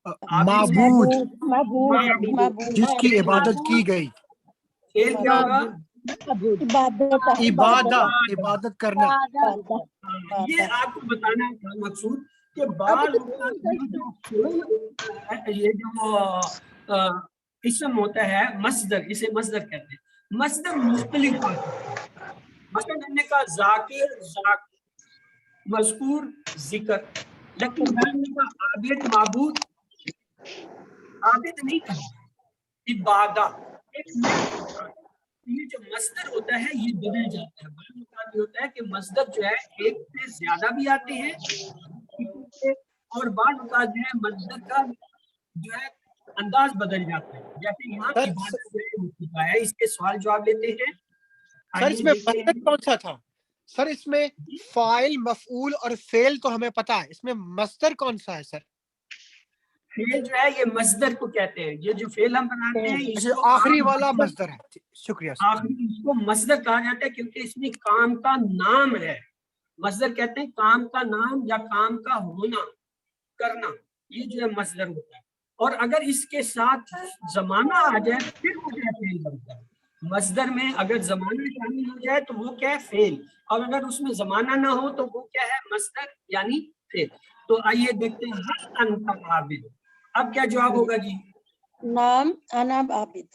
माबूद, माबूद, जिसकी इबादत की गई। फेल क्या होगा, इबादत, इबादत करना। ये आपको बताना था मकसूद کہ بعض یہ جو اسم ہوتا ہے مصدر، اسے مصدر کہتے ہیں، مصدر مختلف ہوتا ہے. مثلا ہم نے کہا ذاکر ذاکر، مذکور ذکر، لیکن میں نے کہا عابد معبود، عابد نہیں کہا، عبادہ. یہ جو مصدر ہوتا ہے یہ بدل جاتا ہے. بعض اوقات یہ ہوتا ہے کہ مصدر جو ہے ایک سے زیادہ بھی آتے ہیں اور بعض اوقات جو ہے مصدر کا جو ہے انداز بدل جاتا ہے. جیسے یہاں عبادت جو ہے اس کے سوال جواب لیتے ہیں. سر اس میں مصدر کون سا تھا؟ سر اس میں فاعل، مفعول اور فعل تو ہمیں پتا ہے، اس میں مصدر کون سا ہے سر؟ فعل جو ہے یہ مصدر کو کہتے ہیں. یہ جو فعل ہم بناتے ہیں اس کو آخری والا مصدر ہے. شکریہ سر. آخری اس کو مصدر کہا جاتا ہے کیونکہ اس میں کام کا نام ہے. مصدر کہتے ہیں کام کا نام یا کام کا ہونا، کرنا، یہ جو ہے مصدر ہوتا ہے. اور اگر اس کے ساتھ زمانہ آ جائے پھر وہ کیا فعل بنتا ہے. مصدر میں اگر زمانہ شامل ہو جائے تو وہ کیا ہے فعل، اور اگر اس میں زمانہ نہ ہو تو وہ کیا ہے مصدر یعنی فعل. تو آئیے دیکھتے ہیں ہل انت عابد. اب کیا جواب ہوگا جی؟ نام انا عابد.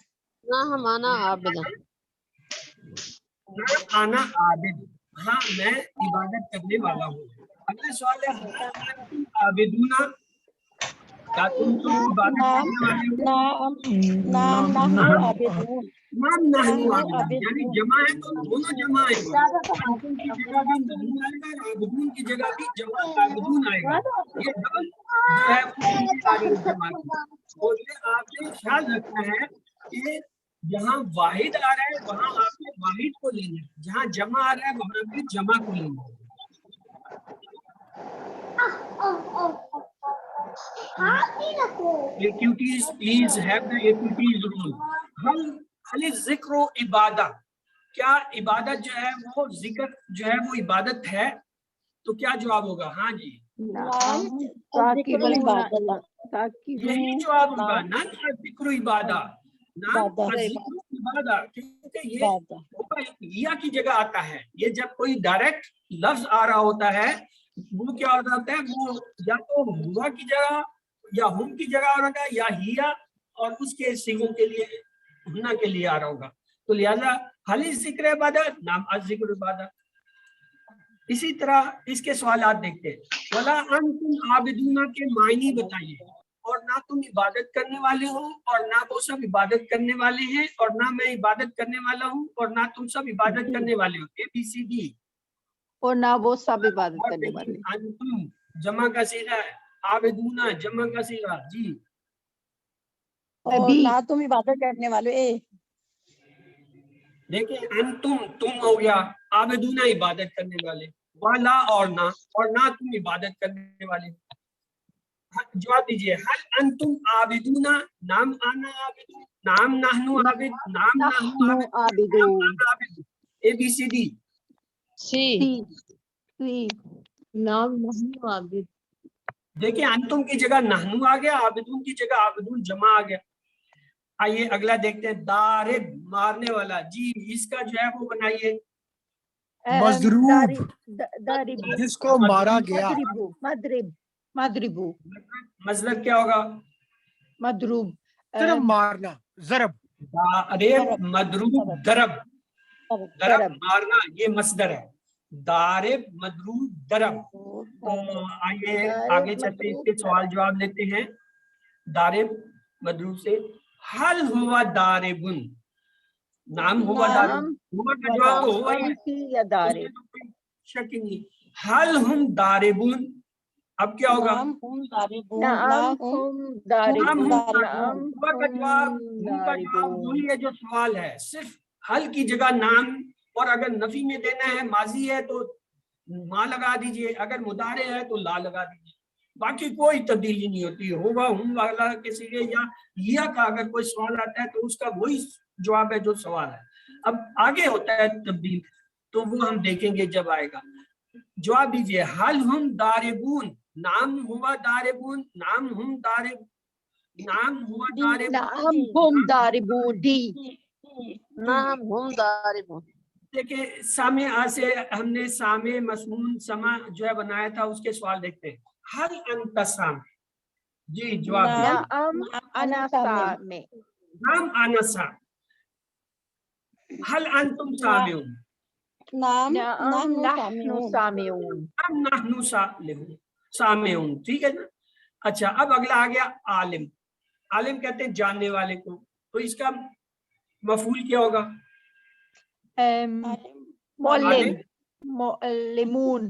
نہ ہم آنا عابد. آنا عابد، ہاں میں عبادت کرنے والا ہوں. اگلا سوال ہے ہل انتم عابدون، کیا تم عبادت کرنے والے ہو؟ نام نحن عابدون. نام نحن عابدون یعنی جمع ہے تو دونوں جمع آئے گا. انتم کی جگہ بھی نحن آئے گا اور عابدون کی جگہ بھی جمع عابدون آئے گا. یہ ڈبل جو ہے وہ ساری جمع ہے. اور یہ آپ نے خیال رکھنا ہے کہ جہاں واحد آ رہا ہے وہاں آپ نے واحد کو لینا ہے، جہاں جمع آ رہا ہے وہاں بھی جمع کو لینا ہے. Activities, please have the activities rule. حل ذکر و عبادت، کیا عبادت جو ہے وہ ذکر جو ہے وہ عبادت ہے؟ تو کیا جواب ہوگا؟ ہاں جی یہی جواب ہوگا. نہ ذکر و عبادت، نام ذکر و عبادت، کیونکہ یہ یا کی جگہ آتا ہے. یہ جب کوئی ڈائریکٹ لفظ آ رہا ہوتا ہے وہ کیا ہوتا ہے، وہ یا تو ہوا کی جگہ یا ہم کی جگہ آ رہا ہوگا یا ہیا اور اس کے صیغوں کے لیے ہونا کے لیے آ رہا ہوگا. تو لہذا حل ذکر عبادت، نام ذکر عبادت. اسی طرح اس کے سوالات دیکھتے ہیں. ولا انتم عابدون کے معنی بتائیے. اور نہ تم عبادت کرنے والے ہو اور نہ وہ سب عبادت کرنے والے ہیں اور نہ میں عبادت کرنے والا ہوں اور نہ تم سب عبادت کرنے والے ہو. ABCD. اور نہ وہ سب عبادت کرنے والے. انتم جمع کا صیغہ ہے، عابدون جمع کا صیغہ. جی اور نہ تم عبادت کرنے والے. دیکھیں انتم تم ہو گیا، عابدون عبادت کرنے والے، والا اور نہ تم عبادت کرنے والے. جواب دیجئے حل انتم عابدون، نام آنا عابدون، نام نحنو عابد، نام نحنو عابد. ABCD. سی. نام نحن عابد. دیکھیں انتم کی جگہ نحنو آ گیا، عابدون کی جگہ عابدون جمع آ گیا. آئیے اگلا دیکھتے ہیں. دارب مارنے والا. جی اس کا جو ہے وہ بنائیے. مضروب جس کو مارا گیا. مضربو. مصدر کیا ہوگا؟ مضروب. صرف مارنا، ضرب. دارب مضروب ضرب. ضرب مارنا یہ مصدر ہے. دارب مضروب ضرب. تو آئیے آگے چلتے اس کے سوال جواب لیتے ہیں. دارب مضروب سے حل ہوا داربن، نام ہوا دارب، ہوا کا جواب تو ہوا یا دارب. شک نہیں. حل ہم داربون، اب کیا ہوگا؟ نام ہم داربون. ہوا کا جواب وہی ہے جو سوال ہے، صرف حل کی جگہ نام، اور اگر نفی میں دینا ہے ماضی ہے تو ماں لگا دیجئے، اگر مضارع ہے تو لا لگا دیجئے. باقی کوئی تبدیلی نہیں ہوتی. ہوگا ہم والا کسی کے یا کا اگر کوئی سوال آتا ہے تو اس کا وہی جواب ہے جو سوال ہے. اب آگے ہوتا ہے تبدیل تو وہ ہم دیکھیں گے جب آئے گا. جواب دیجئے حل ہم داربون، نام ہوا داربون، نام ہم دارب، نام ہوا داربون. نام ہم داربون. دیکھیں سامع سے ہم نے سامع مسمون سما جو ہے بنایا تھا، اس کے سوال دیکھتے ہیں. हल अंत सामिउन, जी जवाब दीजिए। नाम अना सामे, नाम आना सामिउन, हल अंतुम सामिउन, नाम नाम नाहनु नहनु सामिऊन। सामिऊन। नाम नाहनु सामिउन, ठीक है ना। अच्छा, अब अगला आ गया आलिम। आलिम कहते हैं जानने वाले को, तो इसका मफूल क्या होगा? मोलिम, आलिम मोलिमून,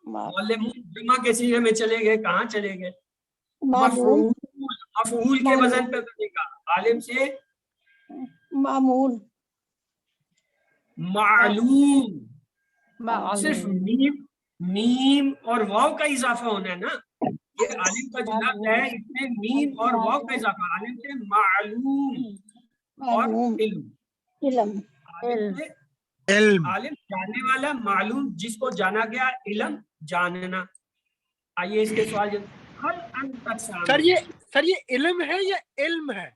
मुअल्लिमून जमा के सीगे में चले गए, कहाँ चले गए? मालूम मफऊल, मफऊल के वजन पे बनेगा। आलिम से मामूल मालूम, सिर्फ मालूम, मीम और वाव का इजाफा होना है ना। ये आलिम का जो लफ्ज है इसमें मीम और वाव का इजाफा। आलिम से मालूम और मालूम इल्म। इल्म आलिम से इल्म। आलिम जानने वाला, मालूम जिसको जाना गया, इल्म जानना। आइए इसके सवाल हल अंत सामिउन। सर ये इल्म है या इल्म है?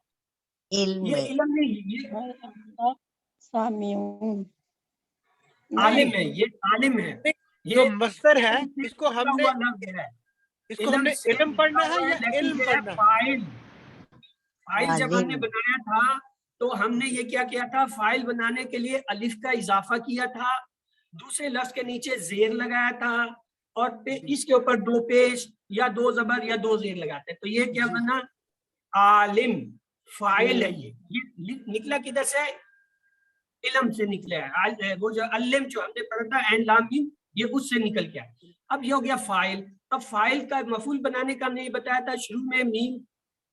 ये इल्म नहीं, ये सामिऊन आलिम है, ये आलिम है। ये जो मस्दर है इसको जुड़ा हमने हुआ लफ्ज है। हमने से इल्म पढ़ना जुड़ा है हुआ या लेकिन इल्म ये है पढ़ना है? फाइल जब हमने बनाया था तो हमने ये क्या किया था, फाइल बनाने के लिए अलिफ का इजाफा किया था, दूसरे लफ्ज के नीचे जेर लगाया था, और इसके ऊपर दो पेश या दो जबर या दो जेर लगाते हैं। तो ये क्या बना? आलिम फाइल है। ये निकला किधर से? इल्म से निकला है। वो जो अल्लिम जो हमने पढ़ा था एन लाम मीम, ये उससे निकल गया। अब ये हो गया फाइल। अब फाइल का मफूल बनाने का हमने ये बताया था, शुरू में मीम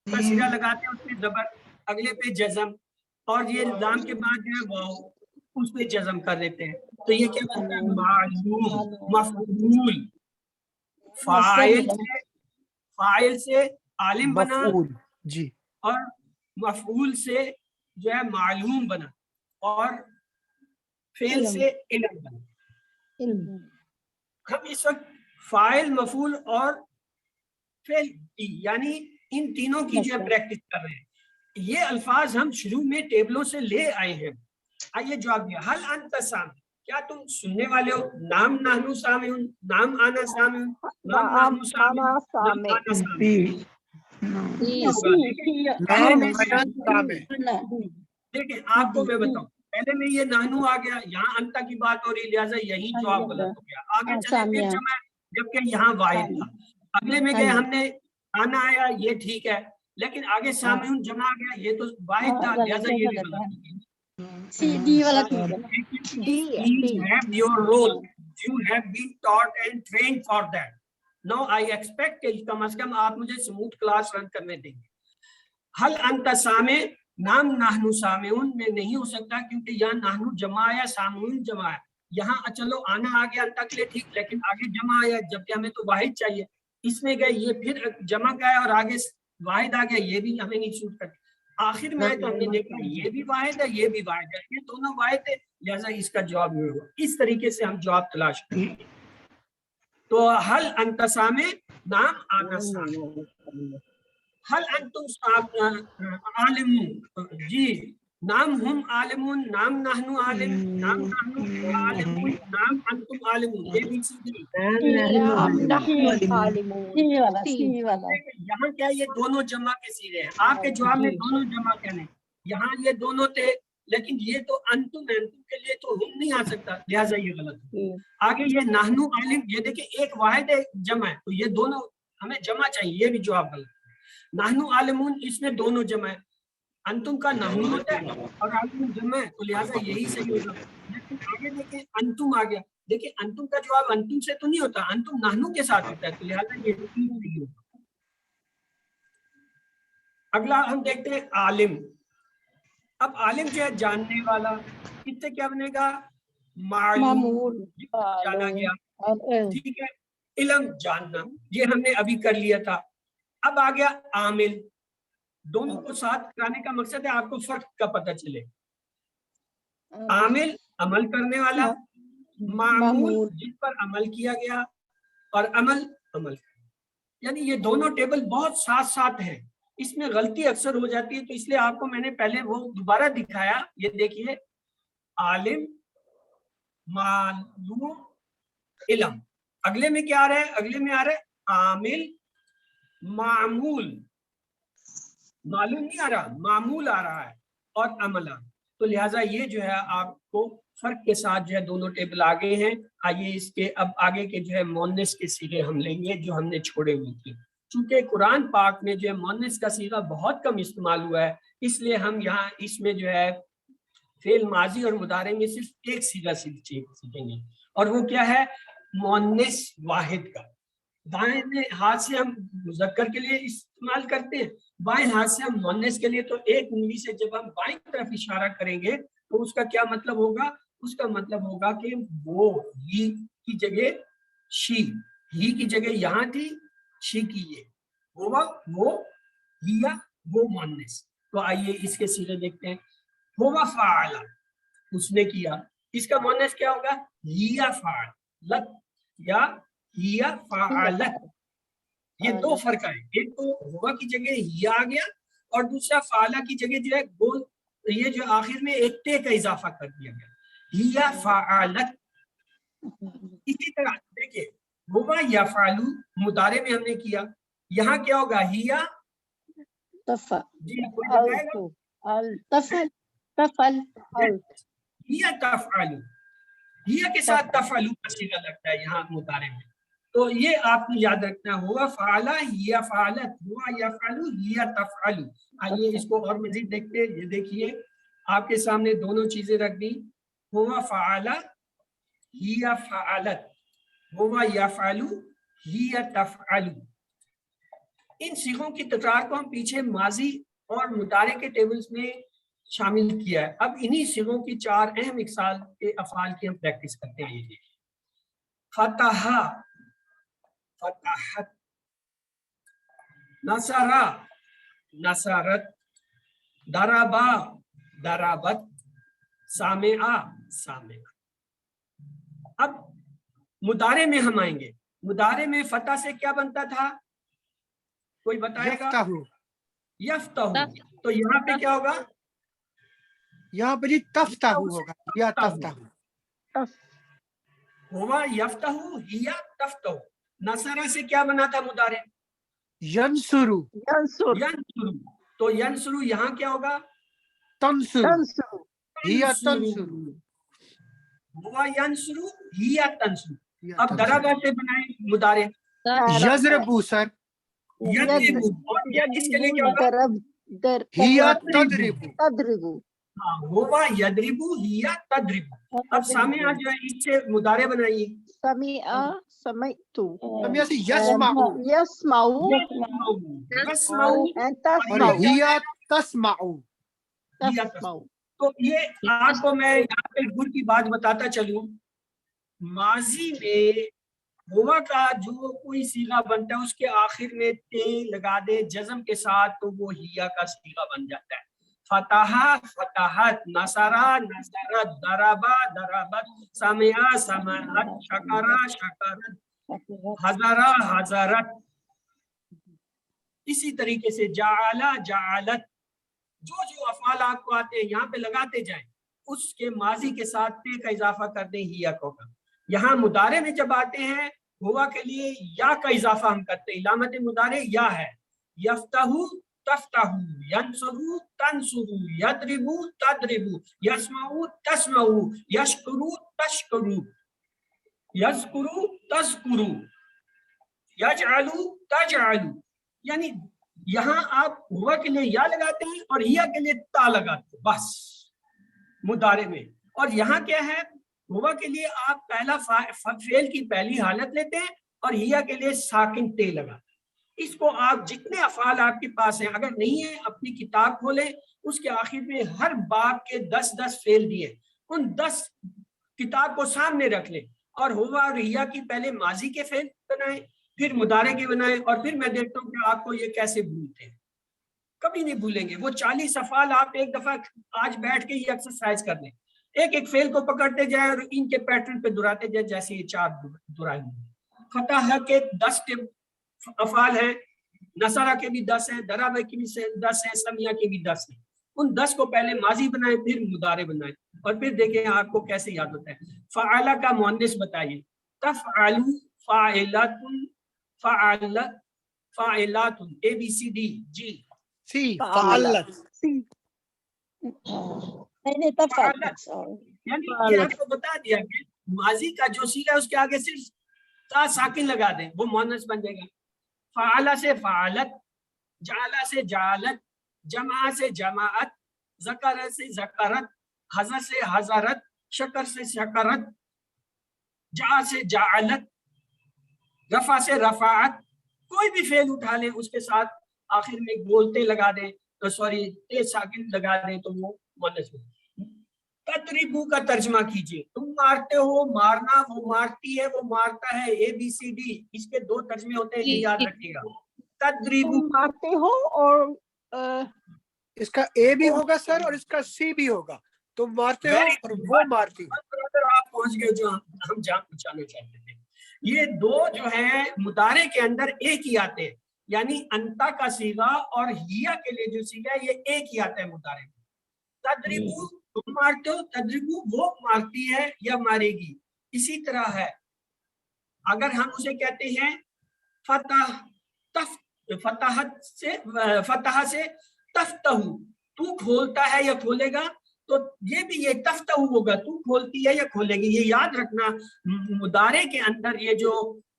का सिरा लगाते हैं, उसमें जबर, अगले पे जज़म, और ये लाम के बाद जो है वाव, उस पे जज़म कर देते हैं। तो ये क्या बनता है? मालूम, मफऊल। फाइल से आलिम बना, मफऊल, जी, और मफऊल से जो है मालूम बना, और फेल से इल्म बना। हम इस वक्त फाइल, मफूल और फेल की, यानी इन तीनों की जो प्रैक्टिस कर रहे हैं। ये अल्फाज हम शुरू में टेबलों से ले आए हैं। आइए जवाब दिया। हल अंत सामिउन, क्या तुम सुनने वाले हो? नाम नाहनु सामिउन, नाम आना सामिउन, नाम नाहनु सामिउन, नाम आना सामिउन। देखिए आपको मैं बताऊं, पहले में ये नानू आ गया, यहाँ अंता की बात हो रही, लिहाजा यही जवाब गलत हो गया। आगे चले फिर जमा, जबकि यहाँ वाहिद था। अगले में गए हमने आना आया, ये ठीक है, लेकिन आगे सामिउन जमा आ गया, ये तो वाहिद था, लिहाजा ये भी गलत हो गया। डी वाला You have your role. You have been taught and trained for that. Now I expect कि कम से कम आप मुझे स्मूथ क्लास रन करने देंगे। हल अंत सामे, नाम नाहनु सामिउन में नहीं हो सकता, क्योंकि यहाँ नाहनु जमा आया, सामिउन जमा आया। यहाँ चलो आना आ गया अंत के लिए ठीक, लेकिन आगे जमा आया, जबकि हमें तो वाहिद चाहिए। इसमें गए, ये फिर जमा का है और आगे वाहिद आ गया, ये भी हमें नहीं सूट करता। आखिर में तो हमने देखा ये भी वाहिद है, ये भी वाहिद है, ये दोनों वाहिद है, लिहाजा इसका जवाब नहीं होगा। इस तरीके से हम जवाब तलाश करेंगे। तो हल अंत सामे, नाम आना सामे। हल अंतुम आलिमून, जी नाम हम आलिमून, नाम नाहनु आलिम, नाम नाहनु आलिमून, नाम अंतुम आलिमून। ABCD। यहाँ क्या ये दोनों जमा के सीधे हैं, आपके जवाब में दोनों जमा कहने, यहाँ ये दोनों थे, लेकिन ये तो अंतुम है, अंतुम के लिए तो हम नहीं आ सकता, लिहाजा ये गलत है। आगे ये नाहनु आलिम, ये देखिए एक वाहिद है, जमा है, तो ये दोनों हमें जमा चाहिए, ये भी जवाब गलत है। नाहनु आलिमून, इसमें दोनों जमा है, अंतुम का नाहनु होता है और आलिमून जमा है, तो लिहाजा यही सही होगा। लेकिन आगे देखिए अंतुम आ गया, देखिए अंतुम का जवाब अंतुम से तो नहीं होता, अंतुम नाहनु के साथ होता है, तो लिहाजा ये नहीं होगा। अगला हम देखते हैं आलिम। अब आलिम जो है जानने वाला, इससे क्या बनेगा? मालूम, जाना गया, ठीक है। इल्म जानना, ये हमने अभी कर लिया था। अब आ गया आमिल। दोनों को साथ कराने का मकसद है आपको फर्क का पता चले। आमिल अमल करने वाला, मामूल जिस पर अमल किया गया, और अमल, यानी ये दोनों टेबल बहुत साथ साथ हैं। इसमें गलती अक्सर हो जाती है, तो इसलिए आपको मैंने पहले वो दोबारा दिखाया। ये देखिए, आलिम, मालूम, इल्म। अगले में क्या आ रहा है? अगले में आ रहा है आमिल, मामूल, मालूम नहीं आ रहा, मामूल आ रहा है, और अमला। तो लिहाजा ये जो है आपको फर्क के साथ जो है दोनों टेबल आगे हैं। आइए इसके अब आगे के जो है मोनस के सीगे हम लेंगे जो हमने छोड़े हुए थे। चूंकि कुरान पाक में जो है मोनस का सीगा बहुत कम इस्तेमाल हुआ है, इसलिए हम यहाँ इसमें जो है फेल माजी और मुदारे में सिर्फ एक सीगा सीखेंगे, और वो क्या है, मोनस वाहिद का। दाएं हाथ से हम मुज़क्कर के लिए इस्तेमाल करते हैं, बाएं हाथ से हम मोनस के लिए। तो एक उंगली से जब हम बाईं तरफ इशारा करेंगे तो उसका क्या मतलब होगा, उसका मतलब होगा कि वो ही की जगह शी, ही की जगह यहाँ थी, शी की ये होगा, वो हिया, वो मोनस। तो आइए इसके सीधे देखते हैं। होगा फाला, उसने किया, इसका मोनस क्या होगा, हिया फालत या हिया फालत। ये दो फर्क है, एक तो हुआ की जगह हिया आ गया और दूसरा फाला की जगह जो है गोल, ये जो आखिर में एक ते का इजाफा कर दिया गया, हिया फालत। इसी तरह देखिए हुआ या फालू मुदारे में हमने किया, यहाँ क्या होगा, हिया तफल, जी कोई बताएगा, तफल, तफल, हिया तफअलु, हिया के साथ तफअलु का सीगा लगता है यहाँ मुदारे में। तो ये आपको याद रखना, हुआ फाला हिया फालत, हुआ यफअलु हिया तफअलु। आइए इसको और मजीद देखते हैं। ये देखिए आपके सामने दोनों चीजें रख दी, हुआ फाला हिया फालत, हुआ यफअलु हिया तफअलु। इन सीगों की तकरार को हम पीछे माजी और मुदारे के टेबल्स में शामिल किया है। अब इन्हीं सीगों की चार अहम मिसाल के अफआल की हम प्रैक्टिस करते हैं। ये फतहा, फतहत, नसरा, नसरत, दरबा, दरबत, सामेआ, सामेआ। अब मुदारे में हम आएंगे। मुदारे में फतह से क्या बनता था, कोई बताएगा, यफ्ताहु, यफ्ताहु। तो यहाँ पे क्या होगा, यहाँ पर जी तफ्ताहु होगा, या तफ्ताहु। हुआ यफ्ताहु हिया तफ्ताहु। नसरा से क्या बना था मुदारे, यंसुरु, यंसुरु। तो यंसुरु यहाँ क्या होगा, तंसुरु, हिया तंसुरु, हुआ यंसुरु हिया तंसुरु। या अब दराबा से बनाए मुदारे, यजरबु सर, यद्रिबु, और इसके लिए क्या होगा, हिया तदरिबु, तदरिबु, हाँ, हुआ यद्रिबु हिया तद्रिबु। अब सामिया जो है इससे मुदारे बनाइए, समिआ, समइतु, हम से यस्माउ, यस्माउ, यस्माउ एंड और तस्माउ, हिया तस्माउ। तस्माउ। तो ये आपको मैं यहाँ पे गुर की बात बताता चलूं, माजी में हुआ का जो कोई सीगा बनता है उसके आखिर में ते लगा दे जज्म के साथ, तो वो हिया का सीगा बन जाता है। फतहा, फतहत, नसरा, नसरत, दरबा, दरबत, समिया, समअत, शकरा, शकरत, हजरा, हजरत। इसी तरीके से जाअला, जाअलत। जो जो अफआल आपको आते हैं यहाँ पे लगाते जाएं, उसके माजी के साथ ते का इजाफा कर दें, हिया को। यहाँ मुदारे में जब आते हैं हुआ के लिए या का इजाफा हम करते हैं, इलामत मुदारे या है। यफ्ताहु, तफ्ताहु, यंसुरु, तंसुरु, यद्रिबु, तद्रिबु, यस्माउ, तस्माउ, यशकुरु, तशकुरु, यज़कुरु, तज़कुरु, यजअलु, तजअलु। यानी यहाँ आप हुआ के लिए या लगाते हैं और हिया के लिए ता लगाते हैं, बस मुदारे में। और यहाँ क्या है, हुआ के लिए आप पहला फेल की पहली हालत लेते हैं और हिया के लिए साकिन ते लगाते हैं। इसको आप जितने अफआल आपके पास हैं, अगर नहीं है अपनी किताब खोलें, उसके आखिर में हर बाब के 10-10 फेल दिए, उन 10 किताब को सामने रख लें और हुआ और हिया की पहले माजी के फेल बनाएं, फिर मुदारे के बनाएं, और फिर मैं देखता हूँ कि आपको ये कैसे भूलते हैं। कभी नहीं भूलेंगे वो 40 अफआल। आप एक दफा आज बैठ के ये एक्सरसाइज कर लें, एक एक फेल को पकड़ते जाए और इनके पैटर्न पे दुहराते जाए, जैसे ये 4 दुहराएंगे। फतह के 10 अफआल हैं, नसरा के भी 10 हैं, दराबा के भी 10 हैं, समिया के भी 10 हैं। उन 10 को पहले माजी बनाए, फिर मुदारे बनाए, और फिर देखें आपको कैसे याद होता है। फ़अला का मुअन्निस बताइए, तफ़अलु, फ़ाइलतुन, फ़अलत फ़ाइलातुन ABCD जी सी फ़अलत। नहीं तब फ़अलत sorry. यानी ये आपको बता दिया कि माजी का जो सीगा उसके आगे सिर्फ ता साकिन लगा दें वो मुअन्नस बन जाएगा। फ़अला से फ़अलत, जाला से जालत, जमा से जमाअत, ज़कर से ज़करत, हज़र से हज़रत, शकर से शकरत, जा से जाअलत, रफा से रफाअत। कोई भी फेल उठा लें उसके साथ आखिर में बोलते लगा दें तो सॉरी ते साकिन लगा दें तो वो मुअन्नस बन। तदरिबू का तर्जमा कीजिए। तुम मारते हो, मारना, वो मारती है, वो मारता है, ABCD इसके दो तर्जमे होते हैं, ये याद रखिएगा। तदरिबू तुम मारते हो और इसका ए भी होगा सर और इसका सी भी होगा। तुम मारते हो Very और good. वो मारती है। अगर आप पहुंच गए जो हम जान पहचानना चाहते थे। ये दो जो है मुदारे के अंदर एक ही आते हैं, यानी अंता का सीगा और हिया के लिए जो सीगा है ये एक ही आता है मुदारे में। तदरिबू तुम मारते हो, तदरिबू वो मारती है या मारेगी। इसी तरह है अगर हम उसे कहते हैं फतह तफ, फतह से तफ्तहू, तू खोलता है या खोलेगा, तो ये भी ये तफ्तहू होगा, तू खोलती है या खोलेगी। ये याद रखना मुदारे के अंदर ये जो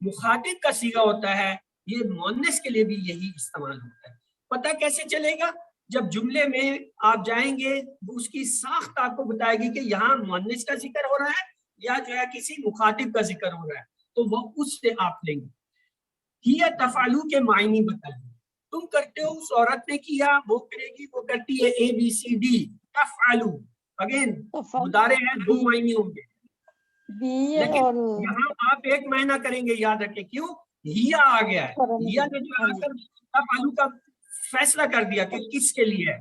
मुखातिब का सीगा होता है ये मुअन्नस के लिए भी यही इस्तेमाल होता है। पता कैसे चलेगा? जब जुमले में आप जाएंगे उसकी साख्त आपको बताएगी कि यहाँ मुअन्नस का जिक्र हो रहा है या जो है किसी मुखातिब का जिक्र हो रहा है, तो वो उससे आप लेंगे। हिया तफालू के मायने बताइए। तुम करते हो, उस औरत ने किया, वो करेगी, वो करती है, ABCD। तफालू अगेन मुदारे हैं, दो मायने होंगे, लेकिन यहाँ आप एक महीना करेंगे। याद रखें क्यों? हिया आ गया है, हिया ने जो आकर तफालू का फैसला कर दिया कि किसके लिए है।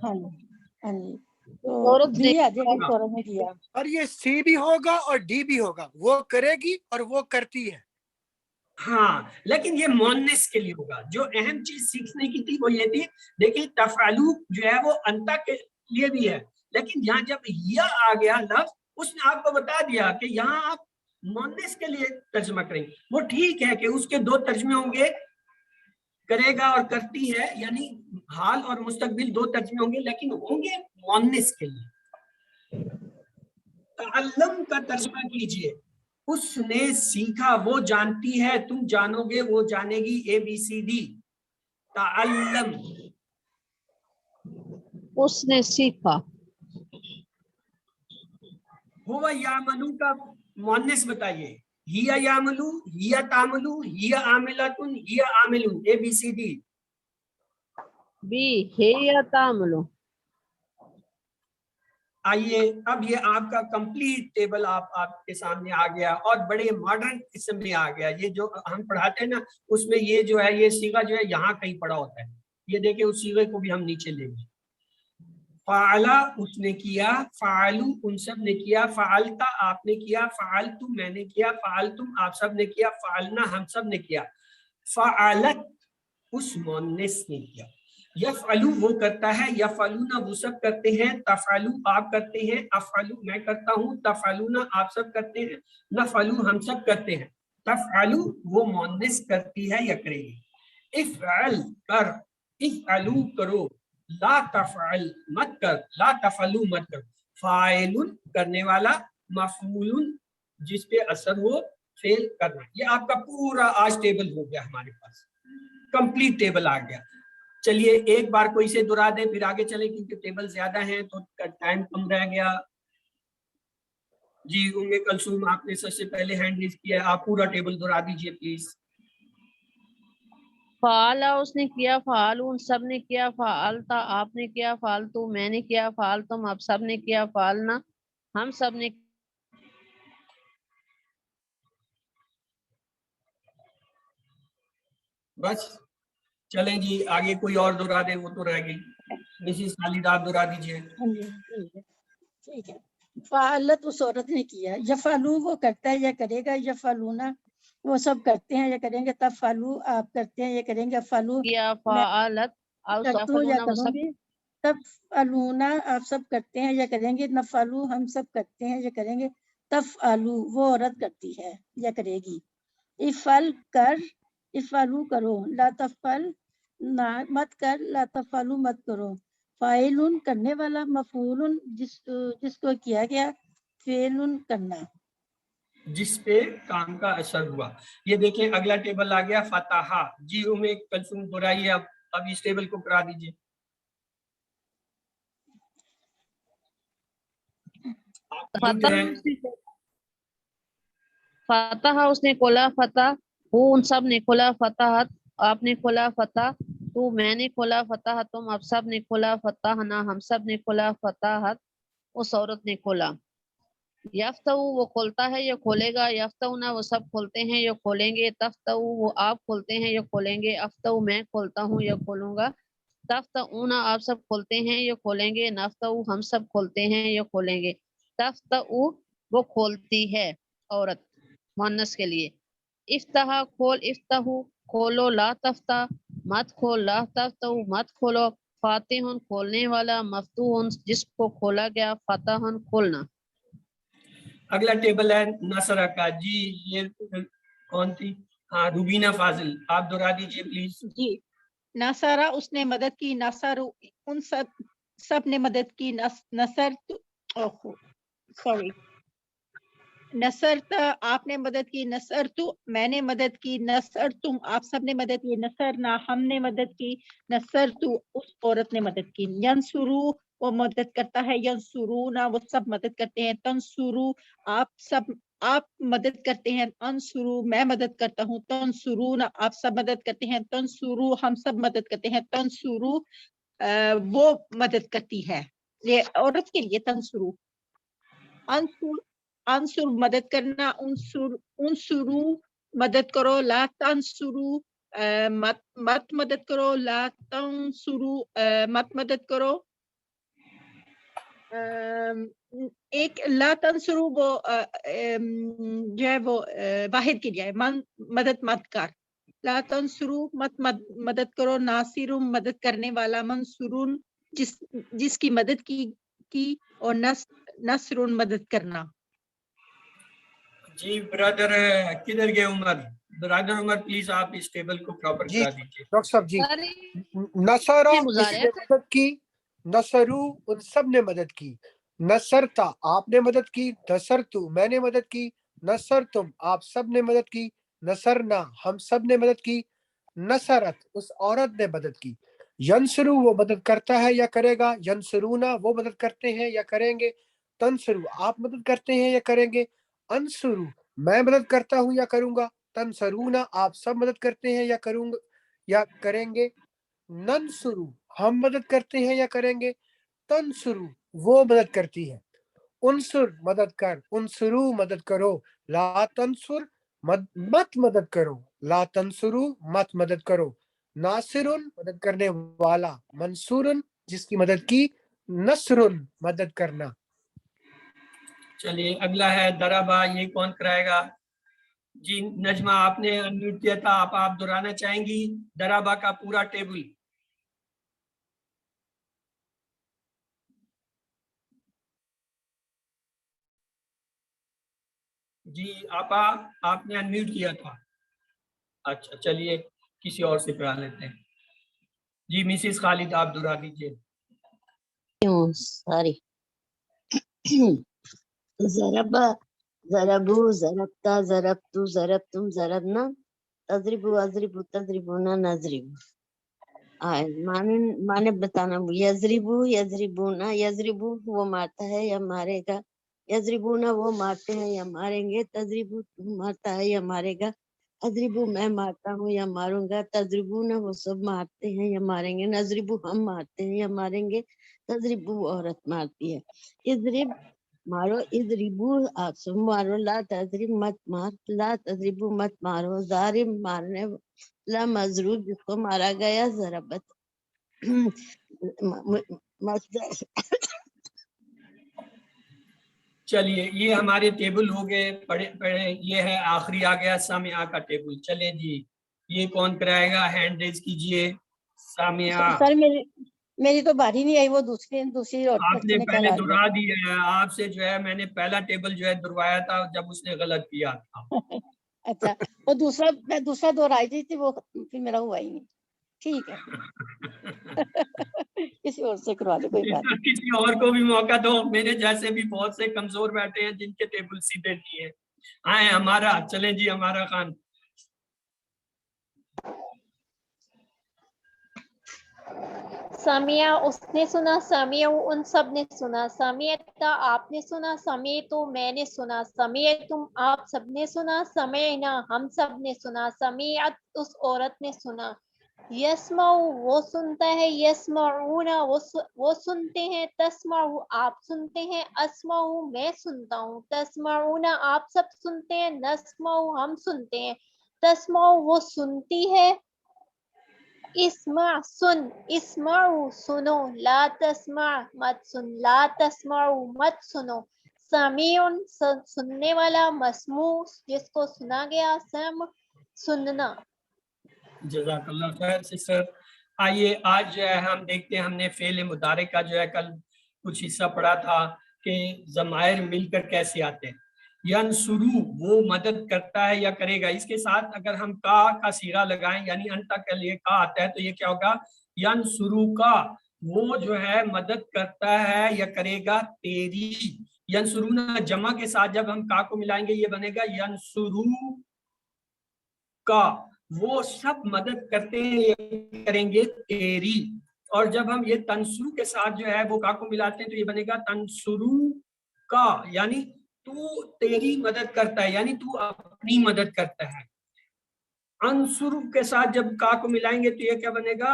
और ये सी भी होगा और डी भी होगा, वो करेगी और वो करती है। हाँ, लेकिन ये मुअन्नस के लिए होगा। जो अहम चीज सीखने की थी वो ये थी, देखिए तफालू जो है वो अंता के लिए भी है, लेकिन यहाँ जब या आ गया लफ्ज उसने आपको बता दिया कि यहाँ आप मुअन्नस के लिए तर्जमा करेंगे। वो ठीक है कि उसके दो तर्जमे होंगे, करेगा और करती है, यानी हाल और मुस्तकबिल दो तर्जमे होंगे, लेकिन होंगे मुअन्नस के लिए। तअल्लम का तर्जमा कीजिए। उसने सीखा, वो जानती है, तुम जानोगे, वो जानेगी, ABCD। तअल्लम उसने सीखा। हुवा यामलू का मुअन्नस बताइए। हिया यामलू, हिया तामलू, हिया आमिलतुन, हिया आमिलुन, ABCD। बी हिया तामलू। आइए अब ये आपका कंप्लीट टेबल आपके सामने आ गया और बड़े मॉडर्न किस्म में आ गया। ये जो हम पढ़ाते हैं ना उसमें ये जो है ये सीगा जो है यहाँ कहीं पड़ा होता है। ये देखिए उस सीगे को भी हम नीचे लेंगे। फाला उसने किया, फालू उन सब ने किया, फालता आपने किया, फालतू मैंने किया, फालतुम आप सब ने किया, फालना हम सब ने किया, फालत उस मुअन्नस ने किया। यफअलू वो करता है, यफअलूना वो सब करते हैं, तफअलू आप करते हैं, अफअलू मैं करता हूँ, तफअलूना आप सब करते हैं, नफअलू हम सब करते हैं। तफअलू वो मुअन्नस करती है या करेगी। इफ़अल कर, इफ़अलू करो, ला तफअल मत कर, ला तफअलू मत कर। फाइलुन करने वाला, मफऊलुन जिस पे असर हो, फेल करना। ये आपका पूरा आज टेबल हो गया, हमारे पास कंप्लीट टेबल आ गया। चलिए एक बार कोई से दोहरा दे फिर आगे चले, क्योंकि टेबल ज्यादा है तो टाइम कम रह गया। जी उम्मे कलसूम आपने सबसे पहले हैंड रेज किया, आप पूरा टेबल दोहरा दीजिए प्लीज। फाला उसने किया, फालून सब ने किया, फालता आपने किया, फालतू मैंने किया, फालतुम आप सब ने किया, फालना हम सब ने। बस चलें जी आगे, कोई और दोहरा दे, वो तो रह गई। मिसिस खालिद आप दोहरा दीजिए। ठीक है। फालत उस औरत ने किया, यफालू वो करता है या करेगा, यफालूना वो सब करते हैं या करेंगे, तब फालू आप करते हैं या करेंगे, फालू किया फालत करतू या करूंगी, तब फालूना आप सब करते हैं या करेंगे, नफालू हम सब करते हैं या करेंगे, तब आलू वो औरत करती है या करेगी। इफल कर, इफ़ालू करो, ला तफ़ल ना मत कर, ला तफ़ालू मत करो। फ़ाइलुन करने वाला, मफ़ूलुन जिसको किया गया, फ़ेलुन करना। जिस पे काम का असर हुआ। ये देखें अगला टेबल आ गया फताहा। जी उम्मे कलसुम बुराई, अब इस टेबल को करा दीजिए। ये जो है फतह उसने खोला, फतह वो उन सब ने खोला, फतहत आपने खोला, फतह तो मैंने खोला, फतह तुम आप सब ने खोला, फतह ना हम सब ने खोला, फतहत उस औरत ने खोला। यफ्तऊ वो खोलता है या खोलेगा, यफ्तऊना वो सब खोलते हैं या खोलेंगे, तफ्तऊ वो आप खोलते हैं या खोलेंगे, अफ्तऊ मैं खोलता हूँ या खोलूंगा, तफ्तऊना आप सब खोलते हैं या खोलेंगे, नफ्तऊ हम सब खोलते हैं या खोलेंगे, तफ्तऊ वो खोलती है औरत मुअन्नस के लिए। इफ्तहा खोल, इफ्तहू खोलो, ला तफ्ता मत खोल, ला तफ्तऊ मत खोलो, फातिहुन खोलने वाला, मफ्तूहुन जिसको खोला गया, फतहन खोलना। अगला टेबल है नसरा का। जी ये कौन थी? हाँ रुबीना फाजिल, आप दोहरा दीजिए प्लीज। जी, नसारा उसने मदद की, नसर उन सब ने मदद की, नसर सॉरी नसर आपने मदद की, नसर तु मैंने मदद की, नसर तुम आप सब ने मदद की, नसर ना हमने मदद की, नसर तु उस औरत ने मदद की। यंसुरु वो मदद करता है, यंसुरु ना वो सब मदद करते हैं, तंसुरु आप मदद करते हैं, अंसुरु मैं मदद करता हूँ, तंसुरु ना आप सब मदद करते हैं, तंसुरु हम सब मदद करते हैं, तंसुरु वो मदद करती है। ये औरत के लिए तंसुरु। अंसुर अंसुर मदद करना, उनसुरु मदद करो, ला तंसुरु मत मदद करो, ला तंसुरु मत मदद करो। एक ला तंसुरु वो जो है वो वाहिद के लिए मदद मत कर, ला तंसुरु मदद करो, नासिरु मदद करने वाला, मंसुरुन जिसकी मदद की और नसरुन मदद करना। जी ब्रदर किधर गए उमर? ब्रदर उमर प्लीज आप इस टेबल को प्रॉपर जी करा दीजिए। डॉक्टर साहब जी, अरे नसरा गुजारे इसने मदद की, नसरू उन सब ने मदद की, नसरता आपने मदद की, नसरतु मैंने मदद की, नसर तुम आप सब ने मदद की, नसरना हम सब ने मदद की, नसरत उस औरत ने मदद की। यंसरू वो मदद करता है या करेगा, यंसरूना वो मदद करते हैं या करेंगे, तंसरू आप मदद करते हैं या करेंगे, अंसरू मैं मदद करता हूँ या करूंगा, तंसरूना आप सब मदद करते हैं या करूंगा या करेंगे, नंसुरु हम मदद करते हैं या करेंगे, तंसुरु वो मदद करती है, उनसुर मदद कर, उनसुरु मदद करो, ला तंसुर मत मदद करो, ला तंसुरु मत मदद करो, नासिरुन मदद करने वाला, मंसूरुन जिसकी मदद की, नसरुन मदद करना। चलिए अगला है दराबा। ये कौन कराएगा? जी नजमा आपने अनम्यूट किया था, आप दोहराना चाहेंगी दराबा का पूरा टेबल? जी आपा आपने अनम्यूट किया था। अच्छा चलिए किसी और से करा लेते हैं। जी मिसिस खालिद आप दोहरा दीजिए। सॉरी ज़रबा ज़रबू ज़रबता ज़रबतु ज़रबतुम ज़रबना तज़रिबु अज़रिबु तज़रिबुना नज़रिबु। माने बताना, यज़रिबु यज़रिबुना, यज़रिबु वो मारता है या मारेगा, यज़रिबुना वो मारते हैं या मारेंगे, तज़रिबु तू मारता है या मारेगा, अज़रिबु मैं मारता हूँ या मारूंगा, तज़रिबुना वो सब मारते हैं या मारेंगे, नज़रिबु हम मारते हैं या मारेंगे, तज़रिबु औरत मारती है। इज़रिब मारो, इज़रिबु आप सब मारो, ला तज़रिब मत मार, ला तज़रिबु मत मारो, ज़ारिब मारने, ला मज़रूब जिसको मारा गया, ज़रबत चलिए ये हमारे टेबल हो गए पढ़े पढ़े। ये है आखिरी आ गया सामिया का टेबल। चले जी ये कौन कराएगा? हैंड रेज कीजिए। सामिया सर मेरी तो बारी नहीं आई, वो दूसरी आपने ने पहले करा दिया। दोहरा दिया है। आपसे जो है मैंने पहला टेबल जो है दोहराया था जब उसने गलत किया था। अच्छा, वो मैं दूसरा दोहराई दी थी, वो फिर मेरा हुआ ही नहीं। ठीक है। किसी और से करवा दो, कोई बात नहीं। किसी और को भी मौका दो, मेरे जैसे भी बहुत से कमजोर बैठे हैं जिनके टेबल सीधे नहीं है। आए हमारा, चलें जी हमारा खान। समिया उसने सुना, समिया उन सब ने सुना, समियता आपने सुना, समिय तो मैंने सुना, समिय तुम आप सबने सुना, समियना हम सब ने सुना, समियत उस औरत ने सुना। यस्माउ वो सुनता है, यस्माउना वो सुनते हैं, तस्माउ आप सुनते हैं, अस्माउ मैं सुनता हूँ, तस्माउना आप सब सुनते हैं, नस्माउ हम सुनते हैं, तस्माउ वो सुनती है, इस्मा सुन, इस्माउ सुनो, ला तस्मा मत सुन, ला तस्माउ मत सुनो, समीउन सुनने वाला, मस्मू जिसको सुना गया, सम सुनना। जज़ाकल्लाह खैर सिस्टर। आइए आज जो है हम देखते हैं, हमने फेल मुदारे का जो है कल कुछ हिस्सा पढ़ा था कि ज़मायर मिलकर कैसे आते हैं। यनसुरू वो मदद करता है या करेगा, इसके साथ अगर हम का सीगा लगाएं यानी अंता के लिए का आता है तो ये क्या होगा, यनसुरू का वो जो है मदद करता है या करेगा तेरी। यनसुरूना जमा के साथ जब हम का को मिलाएंगे ये बनेगा यनसुरू का, वो सब मदद करते हैं ये करेंगे तेरी। और जब हम ये तंसुरू के साथ जो है वो का को मिलाते हैं तो ये बनेगा तंसुरू का, यानी तू तेरी मदद करता है, यानी तू अपनी मदद करता है। अंसुरू के साथ जब का को मिलाएंगे तो ये क्या बनेगा,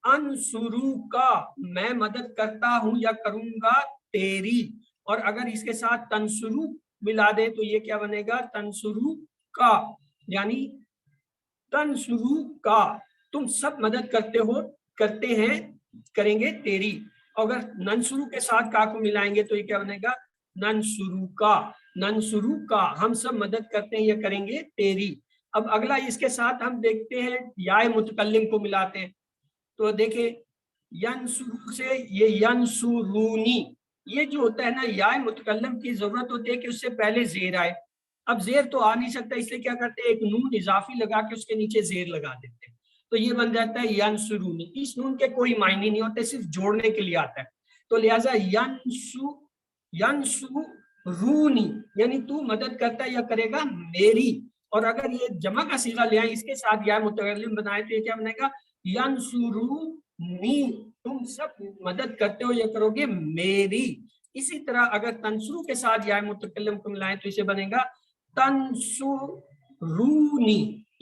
अंसुरू का मैं मदद करता हूं या करूंगा तेरी। और अगर इसके साथ तंसुरू मिला दे तो ये क्या बनेगा, तंसुरू का, यानी तंसुरू का तुम सब मदद करते हो, करते हैं, करेंगे तेरी। अगर नंसुरू के साथ का को मिलाएंगे तो ये क्या बनेगा, नंसुरू का, नंसुरू का हम सब मदद करते हैं या करेंगे तेरी। अब अगला इसके साथ हम देखते हैं याय मुतकल्लिम को मिलाते हैं तो देखें यनसुरू से ये यनसुरूनी, ये जो होता है ना याय मुतकल्लिम की जरूरत होती है कि उससे पहले जेर आए। अब जेर तो आ नहीं सकता इसलिए क्या करते हैं, एक नून इजाफी लगा के उसके नीचे जेर लगा देते हैं तो ये बन जाता है यनसुरूनी। इस नून के कोई मायने नहीं होते, सिर्फ जोड़ने के लिए आता है। तो लिहाजा यनसुरूनी यानी तू मदद करता है या करेगा मेरी। और अगर ये जमा का सीगा ले आए इसके साथ या मुतकल्लिम बनाए तो ये क्या बनेगा, यनसुरूनी तुम सब मदद करते हो या करोगे मेरी। इसी तरह अगर तंसुरू के साथ या मुतकल्लिम को मिलाएं तो इसे बनेगा तंसुरूनी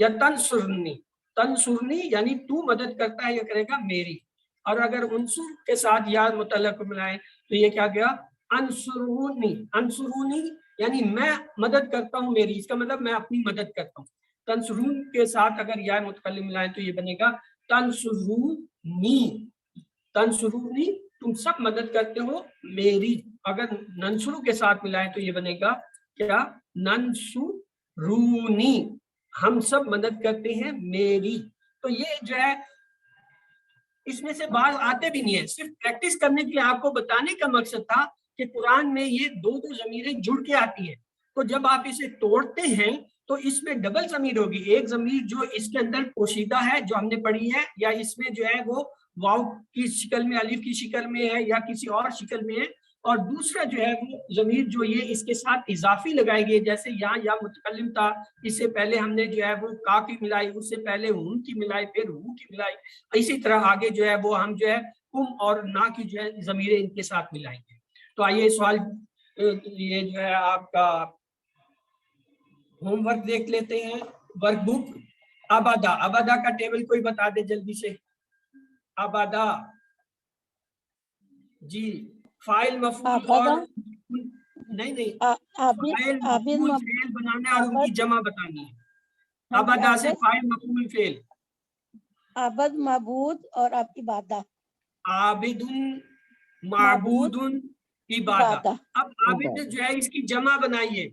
या तंसुरनी, तंसुरनी यानी तू मदद करता है या करेगा मेरी। और अगर उनसुर के साथ या मुतल्लक को मिलाएं तो ये क्या गया, अंसुरूनी, अंसुरूनी यानी मैं मदद करता हूं मेरी, इसका मतलब मैं अपनी मदद करता हूं। तंसुरून के साथ अगर या मुतकल्लिम मिलाएं तो ये बनेगा तंसुरूनी, तंसुरूनी तुम सब मदद करते हो मेरी। अगर नंसुरू के साथ मिलाएं तो ये बनेगा क्या, नंसुरूनी हम सब मदद करते हैं मेरी। तो ये जो है इसमें से बात आते भी नहीं है, सिर्फ प्रैक्टिस करने के लिए आपको बताने का मकसद था कि कुरान में ये दो दो जमीरें जुड़ के आती है। तो जब आप इसे तोड़ते हैं तो इसमें डबल जमीर होगी, एक जमीर जो इसके अंदर पोशीदा है जो हमने पढ़ी है, या इसमें जो है वो वाव की शिकल में, अलिफ की शिकल में है या किसी और शिकल में है, और दूसरा जो है वो जमीर जो ये इसके साथ इजाफी लगाई गई, जैसे यहाँ या मुतकल्लिम था, इससे पहले हमने जो है वो का की मिलाई, उससे पहले हूं की मिलाई, फिर हूं की मिलाई, इसी तरह आगे जो है वो हम जो है कुम और ना की जो है जमीरें इनके साथ मिलाएंगे। तो आइए सवाल ये जो है आपका होमवर्क देख लेते हैं, वर्कबुक। अबादा, अबादा का टेबल कोई बता दे जल्दी से, अबादा जी, फाइल मफूल और नहीं फाइल मफूल फेल बनाना और उनकी जमा बतानी है। अबादा से फाइल मफूल फेल, आबद माबूद और आप इबादा, आबिदुन माबूदुन इबादा। अब आबिद जो है इसकी जमा बनाइए,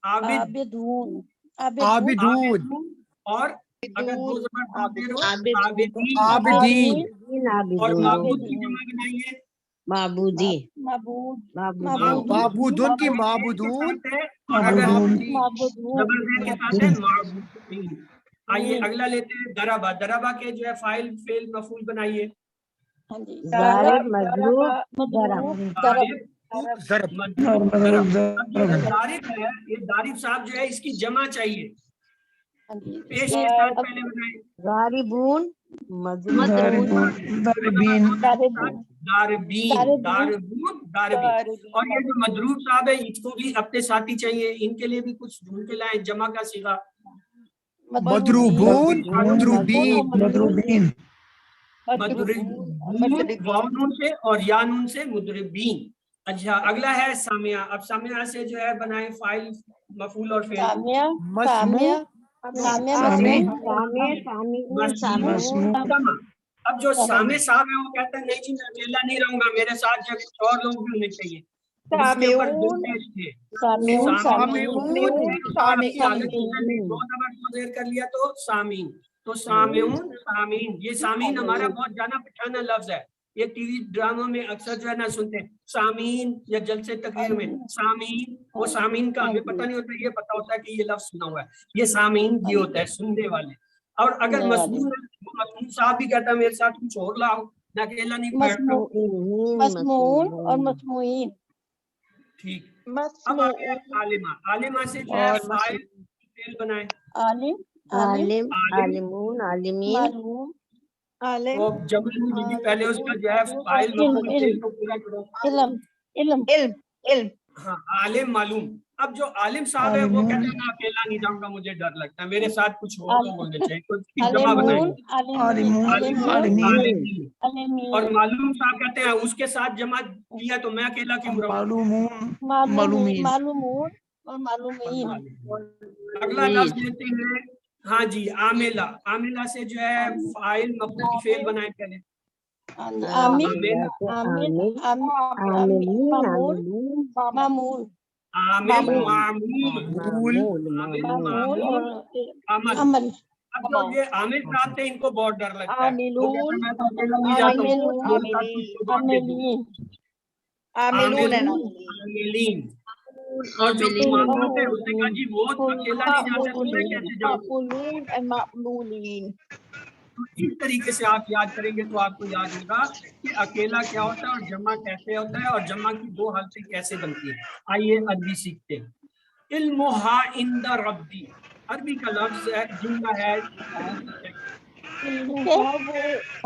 आबिदून, आबिदून और अगर दो जबर आबिद हो आबिदीन और माबूद की जमा बनाइए, माबूदी माबूद माबूदी माबूदुन की माबूदून और अगर माबूदून डबल जेड के साथ है माबूदीन। आइए अगला लेते हैं दराबा। दराबा के जो है फाइल फेल मफूल बनाइए। हाँ जी ज़ारिब मजरूब मजरूब दारिब ज़रब मजरूब दरब। अब ये जो दारिब है, ये दारिब साहब जो है इसकी जमा चाहिए। हाँ जी पेश के साथ पहले बनाए ज़ारिबून मजरूब दारिबीन दारिबून दारिबीन दारिबीन। और ये जो मजरूब साहब है इसको भी अपने साथी चाहिए, इनके लिए भी कुछ ढूंढ के लाए जमा का सीगा। मदरूबून मदरूबीन मदरूबीन वाव नून से और या नून से मुदरिबीन। अच्छा अगला है सामिया। अब सामिया से जो है बनाए फाइल मफूल और फेल। सामिया मस्मू सामिया मस्मून समा। अब जो सामे साहब है वो कहते हैं नहीं जी मैं अकेला नहीं रहूंगा, मेरे साथ जो कुछ और लोग भी होने चाहिए। इसके ऊपर दो पेश थे। सामीउन दो नंबर को देर कर लिया तो सामीन। तो सामीउन सामीन, ये सामीन हमारा बहुत जाना पहचाना लफ्ज है। ये टीवी ड्रामों में अक्सर जो है ना सुनते हैं सामीन या जलसे तकरीर में सामीन। वो सामीन का हमें पता नहीं होता, ये पता होता है कि ये लफ्ज सुना हुआ है। ये सामीन ये होता है सुनने वाले। और अगर मसमून साहब भी कहता है मेरे साथ कुछ और लाओ, मैं अकेला नहीं बैठता हूँ। मसमून और मसमूइन। ठीक। अब आ गया आलिमा। आलिमा से जो है फाइल फेल बनाए। आलिम आलिम आलिमून आलिमीन मालूम तो जबल बीबी पहले उसका जो है फाइल मफूल फेल को पूरा करो। इल्म इल्म इल्म हाँ आलिम मालूम। अब जो आलिम साहब है वो कहते हैं मैं अकेला नहीं जाऊंगा, मुझे डर लगता है, मेरे साथ कुछ और लोग होने चाहिए। तो इसकी जमा बनाएंगे आलिमीन और मालूम साहब कहते हैं उसके साथ जमा किया तो मैं अकेला क्यों रहूं। मालूमून और मालूमीन। अगला लफ्ज लेते हैं हाँ जी आमिला। आमिला से जो है फाइल मफूल फेल बनाए पहले। आमिल आमिल मामूल मामूल आमिल मामूल आमिल मामूल अमल। अब जो ये आमिल साहब थे इनको बहुत डर लगता है, वो कहते हैं मैं तो अकेला नहीं जाता हूँ, मेरे साथ कुछ लोग और दे दो। आमिलीन। और जो मामूल थे उसने कहा जी वो अकेला नहीं जाता तो मैं कैसे जाऊँ। तो इस तरीके से आप याद करेंगे तो आपको याद होगा कि अकेला क्या होता है और जमा कैसे होता है और जमा की दो हालतें कैसे बनती है। आइए अरबी सीखते हैं। इल्मुहा इंदा रब्बी अरबी का लफ्ज है, जुमला है।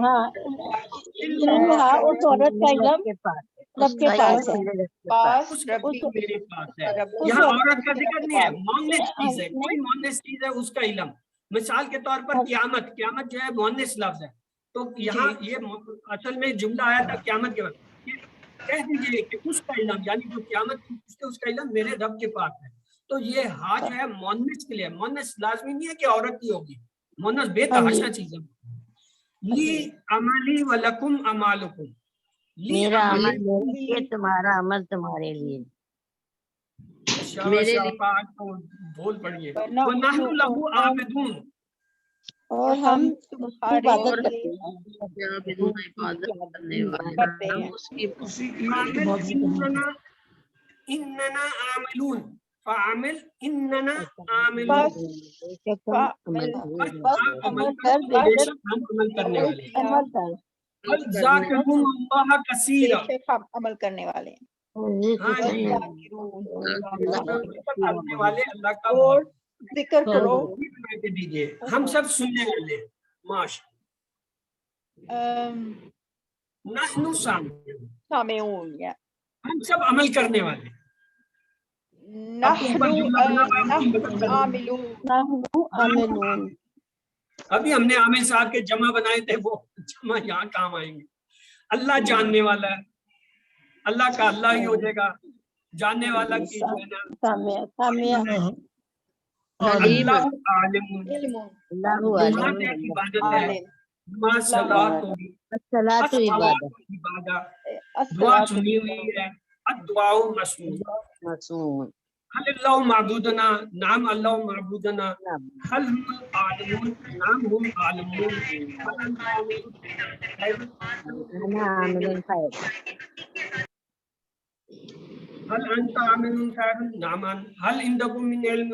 हाँ इल्मुहा उस औरत का इल्म रब के पास है। मेरे पास है। यहाँ औरत का जिक्र नहीं है, मोनेस चीज है, कोई मोनेस चीज है उसका इल्म। मिसाल के तौर पर क्यामत, क्यामत जो है मोनेस लफ्ज है। तो यहाँ ये असल में जुमला आया था क्यामत के बाद, कह दीजिए कि उसका इल्म यानी जो क्यामत उसका इल्म मेरे रब के पास है। तो ये हा जो है मोनेस के लिए, मोनेस लाजमी नहीं है कि औरत की होगी, मोनेस बेतहाशा चीज है। ली अमली व लकुम अमालुकुम, मेरा अमल मेरे लिए तुम्हारा अमल तुम्हारे लिए। मेरे लिए बोल पड़िए। वो नहनु लहु आबिदून और हम इबादत करते हैं इन्नना आमिलून फामिल इन्नना आमिलून। हम अमल करने वाले हम अमल करने वाले हैं। अल्लाह का और जिक्र करो। दीजिए हम सब सुनने वाले माश नहनु सामिऊन, हम सब अमल करने वाले। अभी हमने आमिल साहब के जमा बनाए थे, वो जमा यहाँ काम आएंगे। अल्लाह जानने वाला है, अल्लाह का अल्लाह ही हो जाएगा, जानने वाला की जो है ना अल्लाह आलिम इबादत है। दुआ सुनी हुई है, दुआओ मसमून। हल अल्लाह माबूदना, नाम अल्लाह माबूदना, नाम हल हुम आलमून, नाम हुम आलमून, हल अंता आमिलून खैर, अना आमिलुन खैर हल अंता आमिलून खैर, नामान, हल इंदकुम मिन इल्म,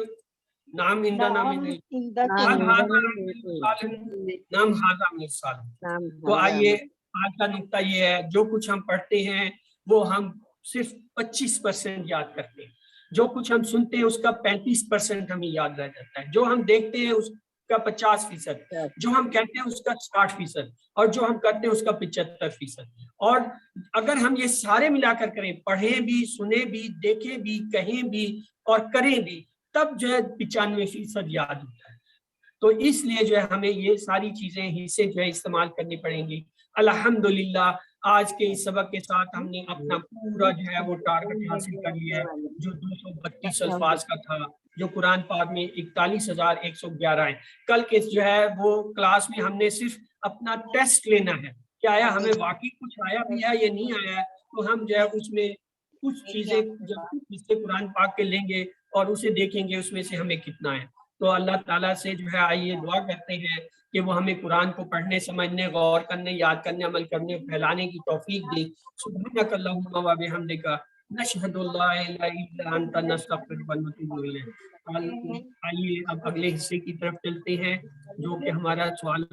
नाम इंदना मिन नाम इल्म, इंदकुम हल नाम हाजा इंदना अमलुन मिन सालिह, नाम हाजा अमलुन सालिह। नाम तो हाजा आइए आज का नुक्ता ये है, जो कुछ हम पढ़ते हैं वो हम सिर्फ 25% याद करते हैं, जो कुछ हम सुनते हैं उसका 35% हमें याद रह जाता है, जो हम देखते हैं उसका 50%, जो हम कहते हैं उसका 60%, और जो हम करते हैं उसका 75%। और अगर हम ये सारे मिलाकर करें, पढ़ें भी, सुने भी, देखें भी, कहें भी और करें भी, तब जो है 95% याद होता है। तो इसलिए जो है हमें ये सारी चीजें हिस्से जो है इस्तेमाल करनी पड़ेंगी। अल्हम्दुलिल्लाह आज के इस सबक के साथ हमने अपना पूरा जो है वो टारगेट हासिल कर लिया है, जो 232 अल्फाज का था, जो कुरान पाक में 41,111 है। कल के जो है वो क्लास में हमने सिर्फ अपना टेस्ट लेना है, क्या आया हमें वाकई कुछ आया भी है या नहीं आया है, तो हम जो है उसमें कुछ चीजें जब हिस्से कुरान पाक के लेंगे और उसे देखेंगे उसमें से हमें कितना है। तो अल्लाह ताला से जो है आइए दुआ करते हैं कि वो हमें कुरान को पढ़ने, समझने, गौर करने, याद करने, अमल करने, फैलाने की तौफीक दे। सुब्हानक अल्लाहुम्मा व बिहम्दिका नशहदु अल्ला इलाहा इल्ला अंता नस्तगफिरुका व नतूबु इलैक। आइए अब अगले हिस्से की तरफ चलते हैं, जो कि हमारा सवाल